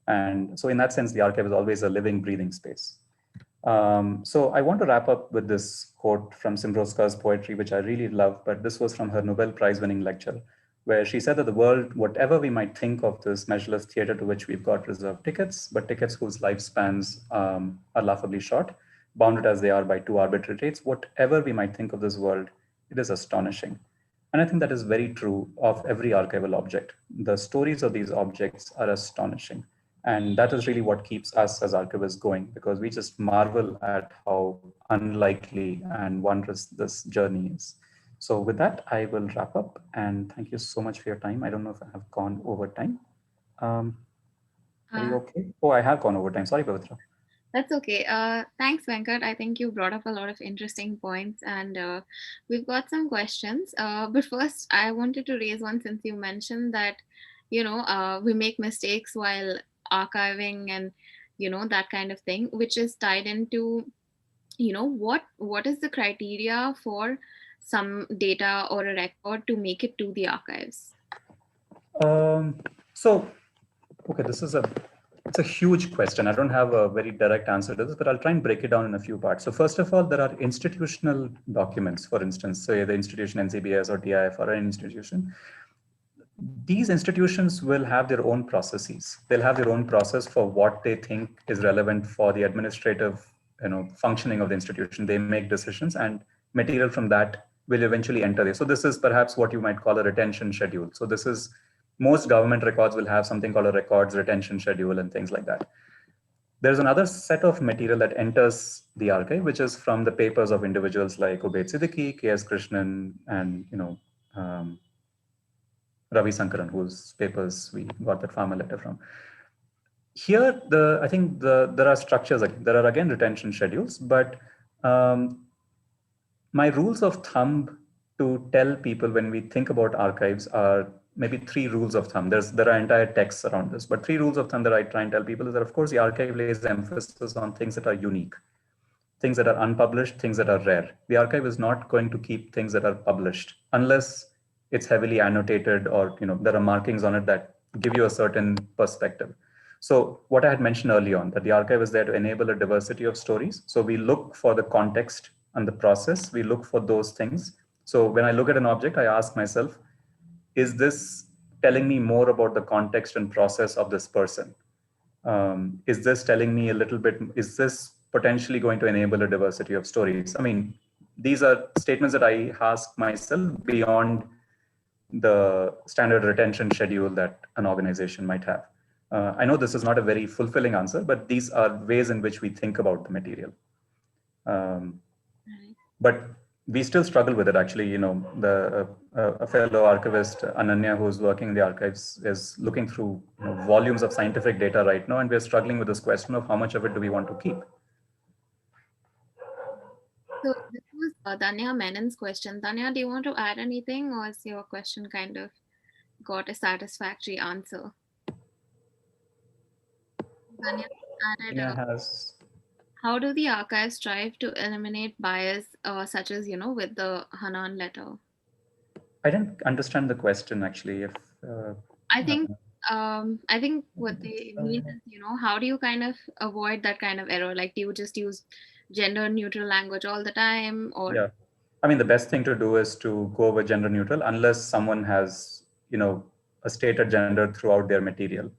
And so, in that sense, the archive is always a living, breathing space. So I want to wrap up with this quote from Simroska's poetry, which I really love, but this was from her Nobel Prize-winning lecture, where she said that the world, whatever we might think of this measureless theater to which we've got reserved tickets, but tickets whose lifespans are laughably short, bounded as they are by two arbitrary rates, whatever we might think of this world, it is astonishing. And I think that is very true of every archival object. The stories of these objects are astonishing. And that is really what keeps us as archivists going, because we just marvel at how unlikely and wondrous this journey is. So with that, I will wrap up, and thank you so much for your time. I don't know if I have gone over time. Um, are you okay? Oh, I have gone over time. Sorry, Pavitra. That's okay. Thanks, Venkat. I think you brought up a lot of interesting points, and we've got some questions. But first, I wanted to raise one since you mentioned that, we make mistakes while archiving and, that kind of thing, which is tied into, what is the criteria for some data or a record to make it to the archives? So, okay, it's a huge question. I don't have a very direct answer to this, but I'll try and break it down in a few parts. So first of all, there are institutional documents, for instance, say the institution NCBS or TIF or an institution. These institutions will have their own processes. They'll have their own process for what they think is relevant for the administrative functioning of the institution. They make decisions, and material from that will eventually enter there. So this is perhaps what you might call a retention schedule. So this is, most government records will have something called a records retention schedule and things like that. There's another set of material that enters the archive, which is from the papers of individuals like Ubaid Siddiqui, K.S. Krishnan, and Ravi Sankaran, whose papers we got that farmer letter from. Here, I think there are structures. There are again retention schedules, but my rules of thumb to tell people when we think about archives are maybe three rules of thumb. There are entire texts around this, but three rules of thumb that I try and tell people is that, of course, the archive lays emphasis on things that are unique, things that are unpublished, things that are rare. The archive is not going to keep things that are published unless it's heavily annotated or there are markings on it that give you a certain perspective. So what I had mentioned early on, that the archive is there to enable a diversity of stories. So we look for the context and the process. We look for those things. So when I look at an object, I ask myself, is this telling me more about the context and process of this person? Is this telling me a little bit, is this potentially going to enable a diversity of stories? I mean, these are statements that I ask myself beyond the standard retention schedule that an organization might have. I know this is not a very fulfilling answer, but these are ways in which we think about the material. But we still struggle with it. Actually, a fellow archivist, Ananya, who's working in the archives, is looking through volumes of scientific data right now, and we're struggling with this question of how much of it do we want to keep. So this was Danya Menon's question. Danya, do you want to add anything, or is your question kind of got a satisfactory answer. Danya added, Kenya has. how do the archives strive to eliminate bias, such as, with the Hanan letter? I didn't understand the question actually. If I uh, think I think what they mean is, how do you kind of avoid that kind of error? Like, do you just use gender neutral language all the time, or yeah, I mean, the best thing to do is to go with gender neutral unless someone has, a stated gender throughout their material.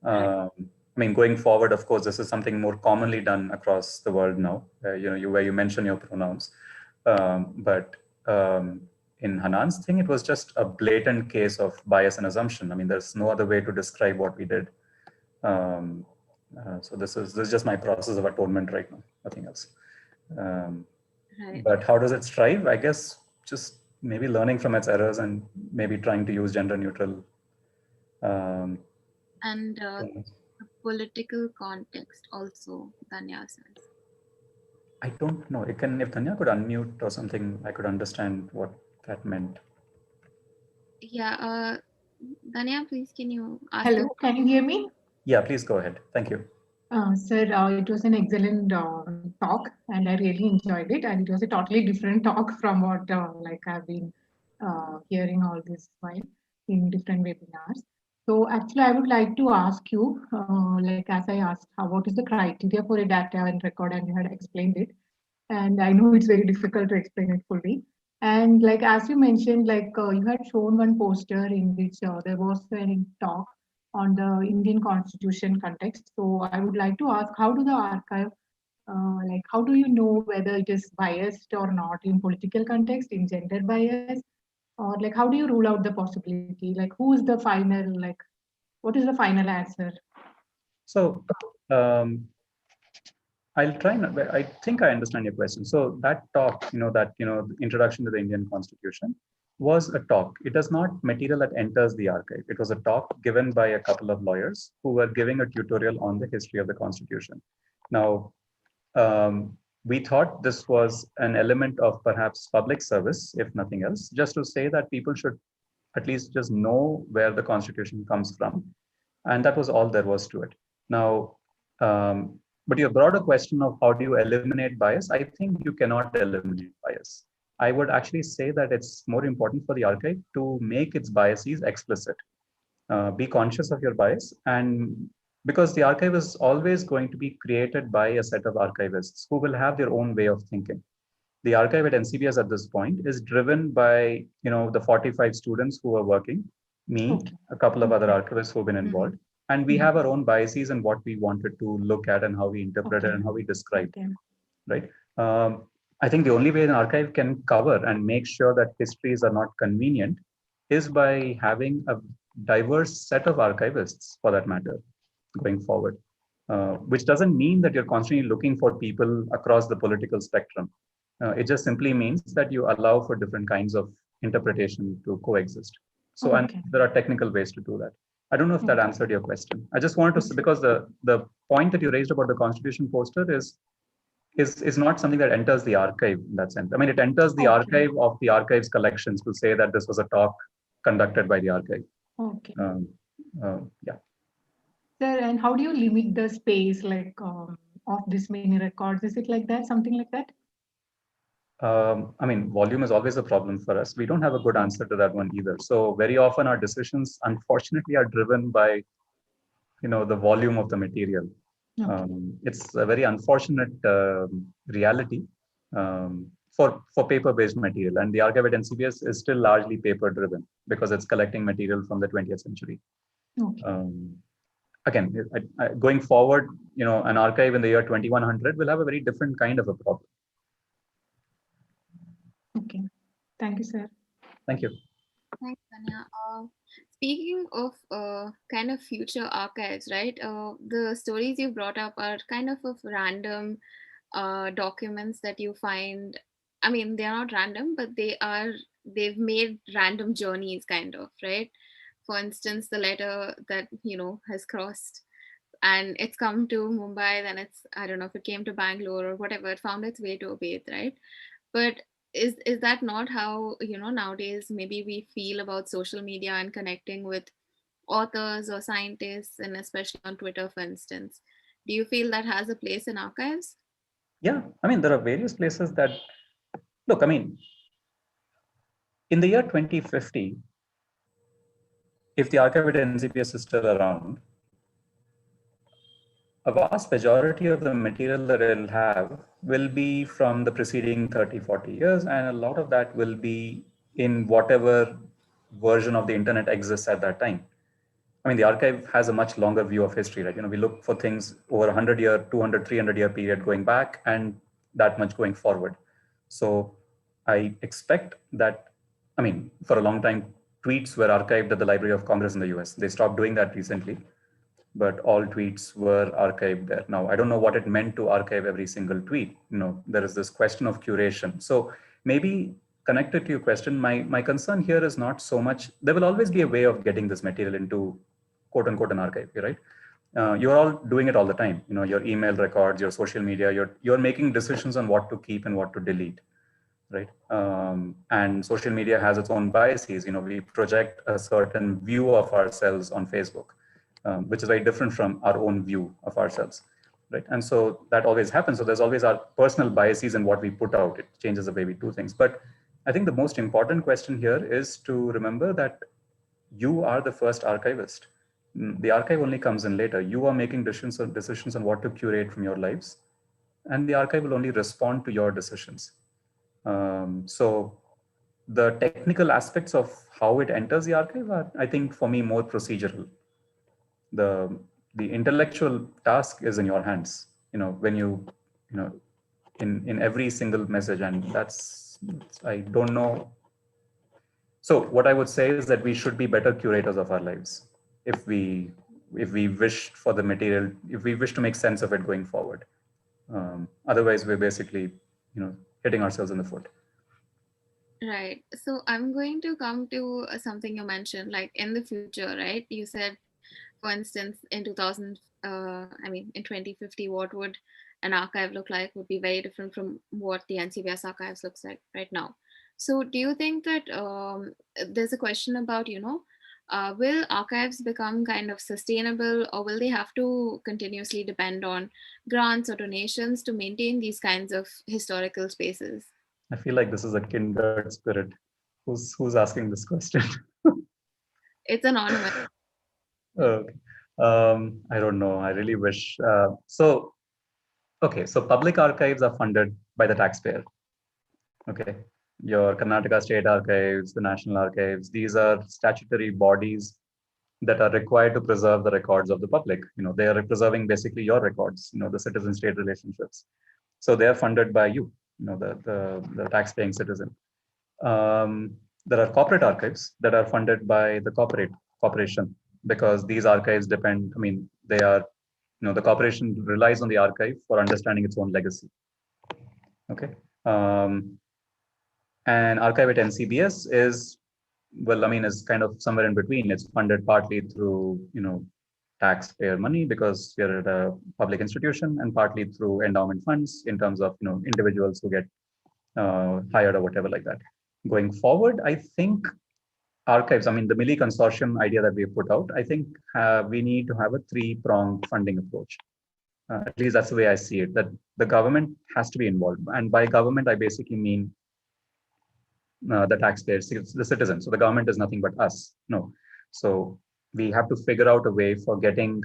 right? I mean, going forward, of course, this is something more commonly done across the world now. Where you mention your pronouns, but in Hanan's thing, it was just a blatant case of bias and assumption. I mean, there's no other way to describe what we did. Um, so this is just my process of atonement right now, nothing else. Um, Right. but how does it strive? I guess just maybe learning from its errors and maybe trying to use gender neutral. Um, And the political context also, Danya says. I don't know. It can, if Tanya could unmute or something, I could understand what that meant. Yeah, Danya, please can you ask the Hello, can you hear me? Yeah, please go ahead. Thank you. Sir, it was an excellent talk, and I really enjoyed it. And it was a totally different talk from what like I've been hearing all this while in different webinars. So actually, I would like to ask you, like as I asked, what is the criteria for a data and record, and you had explained it. And I know it's very difficult to explain it fully. And like as you mentioned, like you had shown one poster in which there was a talk on the Indian Constitution context. So I would like to ask, how do the archive, like how do you know whether it is biased or not in political context, in gender bias, or like how do you rule out the possibility? Like who is the final, like what is the final answer? So um, I'll try. I think I understand your question. So that talk, the introduction to the Indian Constitution was a talk. It is not material that enters the archive. It was a talk given by a couple of lawyers who were giving a tutorial on the history of the Constitution. Now, we thought this was an element of perhaps public service, if nothing else, just to say that people should at least just know where the Constitution comes from. And that was all there was to it. Now, but your broader question of how do you eliminate bias, I think you cannot eliminate bias. I would actually say that it's more important for the archive to make its biases explicit. Be conscious of your bias, and because the archive is always going to be created by a set of archivists who will have their own way of thinking. The archive at NCBS at this point is driven by the 45 students who are working, me, Okay. a couple of other Okay. archivists who've been Mhm. involved, and we Mhm. have our own biases and what we wanted to look at and how we interpret it Okay. and how we describe, Okay. right? I think the only way an archive can cover and make sure that histories are not convenient is by having a diverse set of archivists, for that matter, going forward. Which doesn't mean that you're constantly looking for people across the political spectrum. It just simply means that you allow for different kinds of interpretation to coexist. So, and Okay. there are technical ways to do that. I don't know if that Okay. answered your question. I just wanted to, Yes. because the point that you raised about the Constitution poster is not something that enters the archive in that sense. I mean, it enters the Okay. archive of the archive's collections to say that this was a talk conducted by the archive. Okay. Yeah. Sir, and how do you limit the space like of this many records? Is it like that, something like that? I mean, volume is always a problem for us. We don't have a good Okay. answer to that one either. So very often our decisions, unfortunately, are driven by the volume of the material. Okay. It's a very unfortunate reality for paper-based material, and the archive at NCBS is still largely paper-driven because it's collecting material from the 20th century. Okay. Um, Again, going forward, an archive in the year 2100 will have a very different kind of a problem. Okay. Thank you, sir. Thank you. Thanks, Tanya. Speaking of kind of future archives, right? The stories you brought up are kind of random documents that you find. I mean, they're not random, but they've made random journeys, kind of, right? For instance, the letter that has crossed and it's come to Mumbai, then I don't know if it came to Bangalore or whatever, it found its way to Obed, right? But is that not how, nowadays maybe we feel about social media and connecting with authors or scientists, and especially on Twitter, for instance? Do you feel that has a place in archives? Yeah, I mean, there are various places that, look, I mean, in the year 2050, if the archive at NCBS is still around, a vast majority of the material that it'll have will be from the preceding 30, 40 years. And a lot of that will be in whatever version of the internet exists at that time. I mean, the archive has a much longer view of history, right? We look for things over 100-year, 200, 300-year period going back and that much going forward. So I expect that, I mean, for a long time, tweets were archived at the Library of Congress in the US. They stopped doing that recently, but all tweets were archived there. Now, I don't know what it meant to archive every single tweet. There is this question of curation. So maybe connected to your question, my concern here is not so much, there will always be a way of getting this material into quote unquote an archive, right? You're all doing it all the time. Your email records, your social media, you're making decisions on what to keep and what to delete, right? And social media has its own biases. We project a certain view of ourselves on Facebook, which is very different from our own view of ourselves, right? And so that always happens. So there's always our personal biases in what we put out. It changes the way we do things. But I think the most important question here is to remember that you are the first archivist. The archive only comes in later. You are making decisions on what to curate from your lives, and the archive will only respond to your decisions. So the technical aspects of how it enters the archive are, I think, for me, more procedural. The intellectual task is in your hands. When in every single message, and that's, I don't know. So what I would say is that we should be better curators of our lives if we wish for the material, if we wish to make sense of it going forward. Otherwise, we're basically hitting ourselves in the foot. Right. So I'm going to come to something you mentioned, like in the future, right? You said, for instance, in 2000, in 2050, what would an archive look like would be very different from what the NCBS archives looks like right now. So do you think that there's a question about, will archives become kind of sustainable, or will they have to continuously depend on grants or donations to maintain these kinds of historical spaces? I feel like this is a kindred spirit. Who's asking this question? It's anonymous. Okay. I don't know. I really wish. Okay. So public archives are funded by the taxpayer. Okay. Your Karnataka State Archives, the National Archives, these are statutory bodies that are required to preserve the records of the public. They are preserving basically your records, the citizen-state relationships. So they are funded by you, the tax-paying citizen. There are corporate archives that are funded by the corporation, because these archives depend, they are, the corporation relies on the archive for understanding its own legacy. Okay. And archive at NCBS is, is kind of somewhere in between. It's funded partly through, taxpayer money because we're at a public institution, and partly through endowment funds in terms of, individuals who get hired or whatever like that. Going forward, I think archives, the Mili consortium idea that we put out, I think we need to have a three-pronged funding approach. At least that's the way I see it, that the government has to be involved. And by government, I basically mean the taxpayers, the citizens. So the government is nothing but us. No. So we have to figure out a way for getting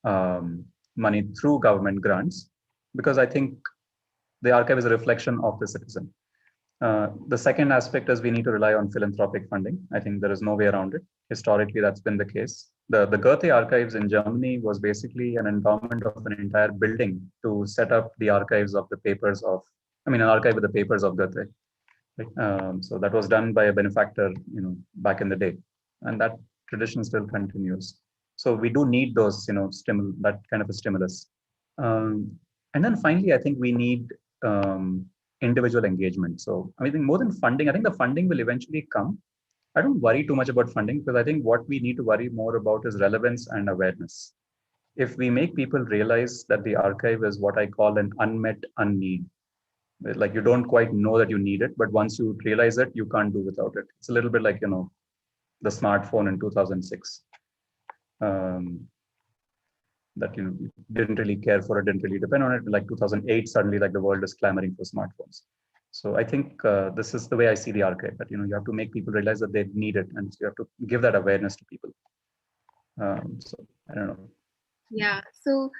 money through government grants, because I think the archive is a reflection of the citizen. The second aspect is we need to rely on philanthropic funding. I think there is no way around it. Historically, that's been the case. The Goethe archives in Germany was basically an endowment of an entire building to set up the archives of the papers of, an archive with the papers of Goethe. Right? So that was done by a benefactor, back in the day, and that tradition still continues. So we do need those, that kind of a stimulus. And then finally, I think we need individual engagement. So I think more than funding, I think the funding will eventually come. I don't worry too much about funding, because I think what we need to worry more about is relevance and awareness. If we make people realize that the archive is what I call an unmet unneed, Like you don't quite know that you need it, but once you realize it, you can't do without it. It's a little bit like, the smartphone in 2006. Um, that didn't really care for it, didn't really depend on it. Like 2008, suddenly like the world is clamoring for smartphones. So I think this is the way I see the archive. That you have to make people realize that they need it, and so you have to give that awareness to people. So I don't know. Yeah. So,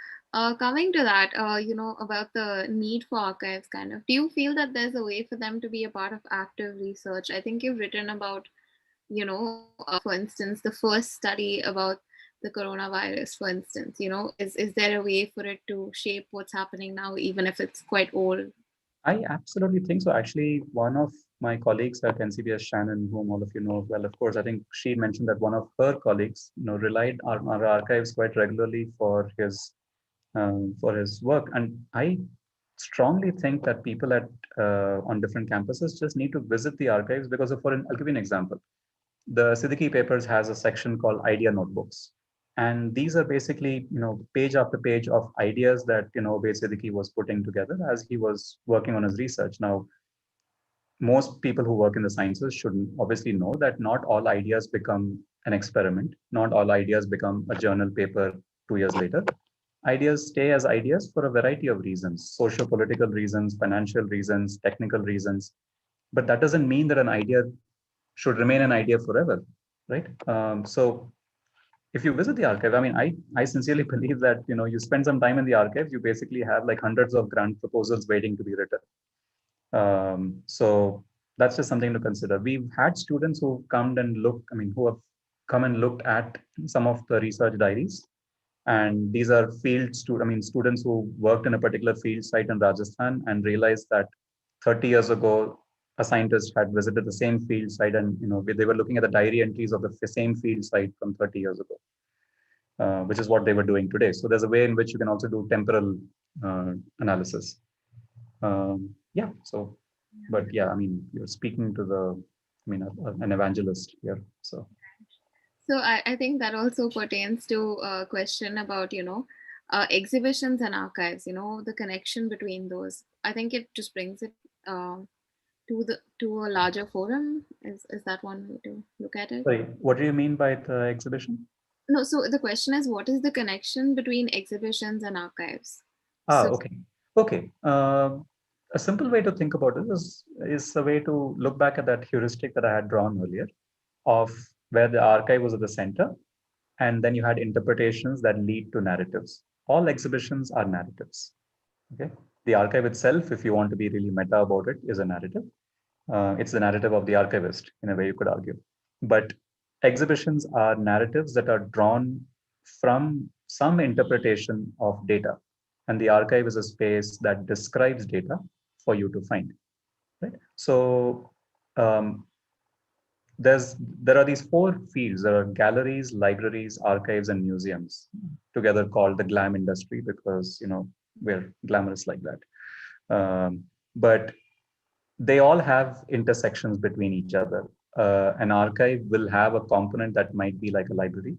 coming to that, about the need for archives, kind of, do you feel that there's a way for them to be a part of active research? I think you've written about, for instance, the first study about the coronavirus, for instance, is there a way for it to shape what's happening now, even if it's quite old? I absolutely think so. Actually, one of my colleagues at NCBS, Shannon, whom all of you know well, of course, I think she mentioned that one of her colleagues, relied on our archives quite regularly for his work. And I strongly think that people at on different campuses just need to visit the archives because I'll give you an example. The Siddiqui Papers has a section called Idea Notebooks. And these are basically, page after page of ideas that, Obey Siddiqui was putting together as he was working on his research. Now, most people who work in the sciences should obviously know that not all ideas become an experiment. Not all ideas become a journal paper 2 years later. Ideas stay as ideas for a variety of reasons, socio-political reasons, financial reasons, technical reasons. But that doesn't mean that an idea should remain an idea forever, right? So if you visit the archive, I mean, I sincerely believe that, you spend some time in the archives, you basically have like hundreds of grant proposals waiting to be written. So that's just something to consider. We've had students who've come and looked, I mean, who have come and looked at some of the research diaries. And these are students who worked in a particular field site in Rajasthan and realized that 30 years ago, a scientist had visited the same field site, and they were looking at the diary entries of the same field site from 30 years ago, which is what they were doing today. So there's a way in which you can also do temporal analysis. Yeah. So, but yeah, I mean, you're speaking to an evangelist here. So. So I think that also pertains to a question about, exhibitions and archives, the connection between those. I think it just brings it to a larger forum. Is that one way to look at it? Sorry, what do you mean by the exhibition? No, so the question is, what is the connection between exhibitions and archives? So, Okay. Okay. A simple way to think about this is a way to look back at that heuristic that I had drawn earlier of where the archive was at the center, and then you had interpretations that lead to narratives. All exhibitions are narratives. Okay. The archive itself, if you want to be really meta about it, is a narrative. It's the narrative of the archivist, in a way you could argue. But exhibitions are narratives that are drawn from some interpretation of data. And the archive is a space that describes data for you to find. Right? So um, there are these four fields. There are galleries, libraries, archives, and museums, together called the glam industry because we're glamorous like that. But they all have intersections between each other. An archive will have a component that might be like a library.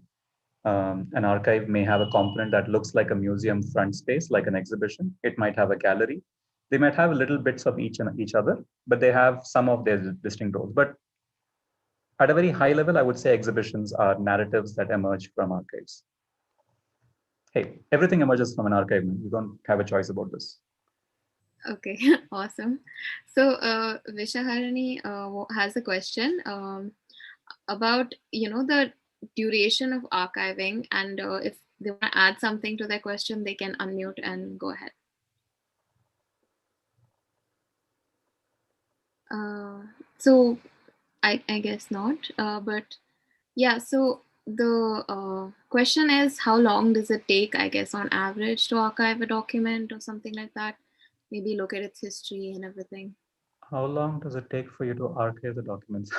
An archive may have a component that looks like a museum front space, like an exhibition. It might have a gallery. They might have little bits of each and each other, but they have some of their distinct roles. But at a very high level, I would say exhibitions are narratives that emerge from archives. Hey, everything emerges from an archive. You don't have a choice about this. okay, awesome. So, Vishaharani has a question about the duration of archiving, and if they want to add something to their question, they can unmute and go ahead. So I guess not, but yeah. So the question is, how long does it take, I guess, on average to archive a document or something like that? Maybe look at its history and everything. How long does it take for you to archive the documents?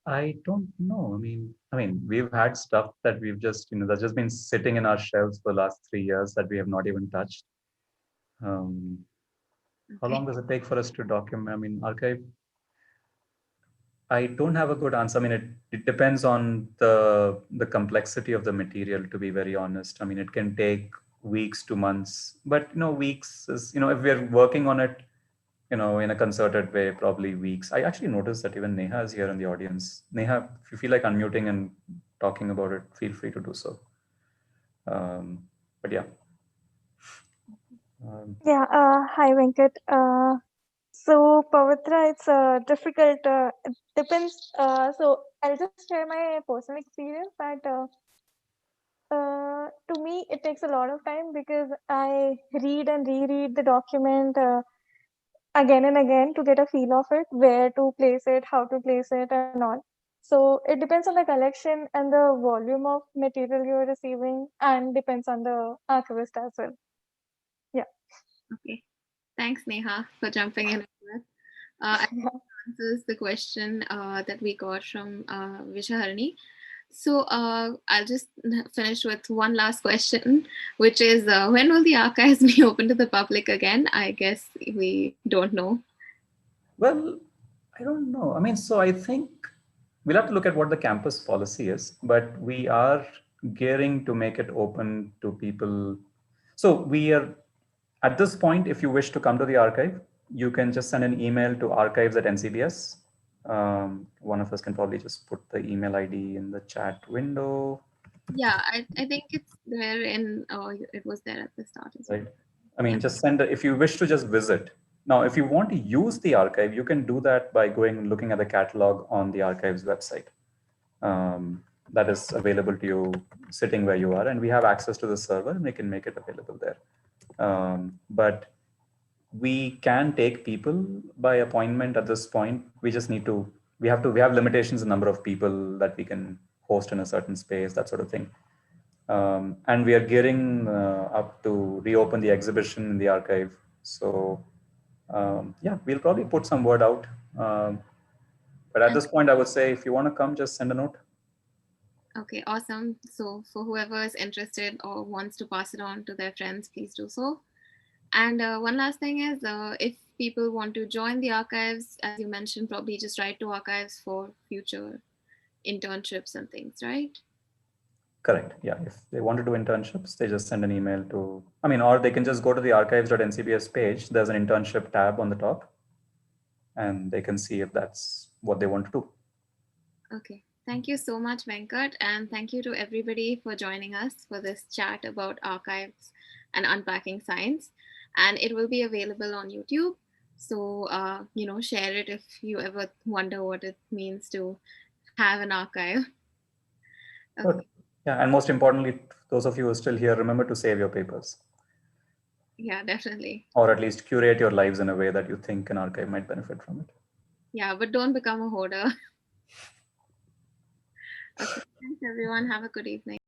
I don't know. I mean, we've had stuff that we've just, that's just been sitting in our shelves for the last 3 years that we have not even touched. How Okay. long does it take for us to document? I mean, archive. I don't have a good answer. I mean, it depends on the complexity of the material, to be very honest. I mean, it can take weeks to months, but weeks is, if we're working on it in a concerted way, probably weeks. I actually noticed that even Neha is here in the audience. Neha, if you feel like unmuting and talking about it, feel free to do so. But yeah. Yeah, hi Venkat. So Pavitra, it's difficult. It depends. So I'll just share my personal experience that to me it takes a lot of time because I read and reread the document again and again to get a feel of it, where to place it, how to place it, and all. So it depends on the collection and the volume of material you're receiving, and depends on the archivist as well. Yeah. Okay. Thanks, Neha, for jumping in. I think that answers the question that we got from Vishaharani. So I'll just finish with one last question, which is when will the archives be open to the public again? I guess we don't know. Well, I don't know. I mean, so I think we'll have to look at what the campus policy is, but we are gearing to make it open to people. So we are at this point, if you wish to come to the archive, you can just send an email to archives@ncbs. One of us can probably just put the email ID in the chat window. Yeah, I think it's there in, it was there at the start as well. Right. I mean, just send if you wish to just visit. Now, if you want to use the archive, you can do that by going and looking at the catalog on the archive's website. That is available to you sitting where you are, and we have access to the server and we can make it available there. But we can take people by appointment at this point. We just need to, we have limitations in number of people that we can host in a certain space, that sort of thing. And we are gearing up to reopen the exhibition in the archive. So yeah, we'll probably put some word out. But at this point, I would say if you want to come, just send a note. Okay, awesome. So for whoever is interested or wants to pass it on to their friends, please do so. And one last thing is, if people want to join the archives, as you mentioned, probably just write to archives for future internships and things, right? Correct. Yeah. If they want to do internships, they just send an email to, I mean, or they can just go to the archives.ncbs page. There's an internship tab on the top, and they can see if that's what they want to do. Okay. Thank you so much, Venkat. And thank you to everybody for joining us for this chat about archives and unpacking science. And it will be available on YouTube. So, share it if you ever wonder what it means to have an archive. Okay. Good. Yeah. And most importantly, those of you who are still here, remember to save your papers. Yeah, definitely. Or at least curate your lives in a way that you think an archive might benefit from it. Yeah, but don't become a hoarder. Okay. Thanks, everyone. Have a good evening.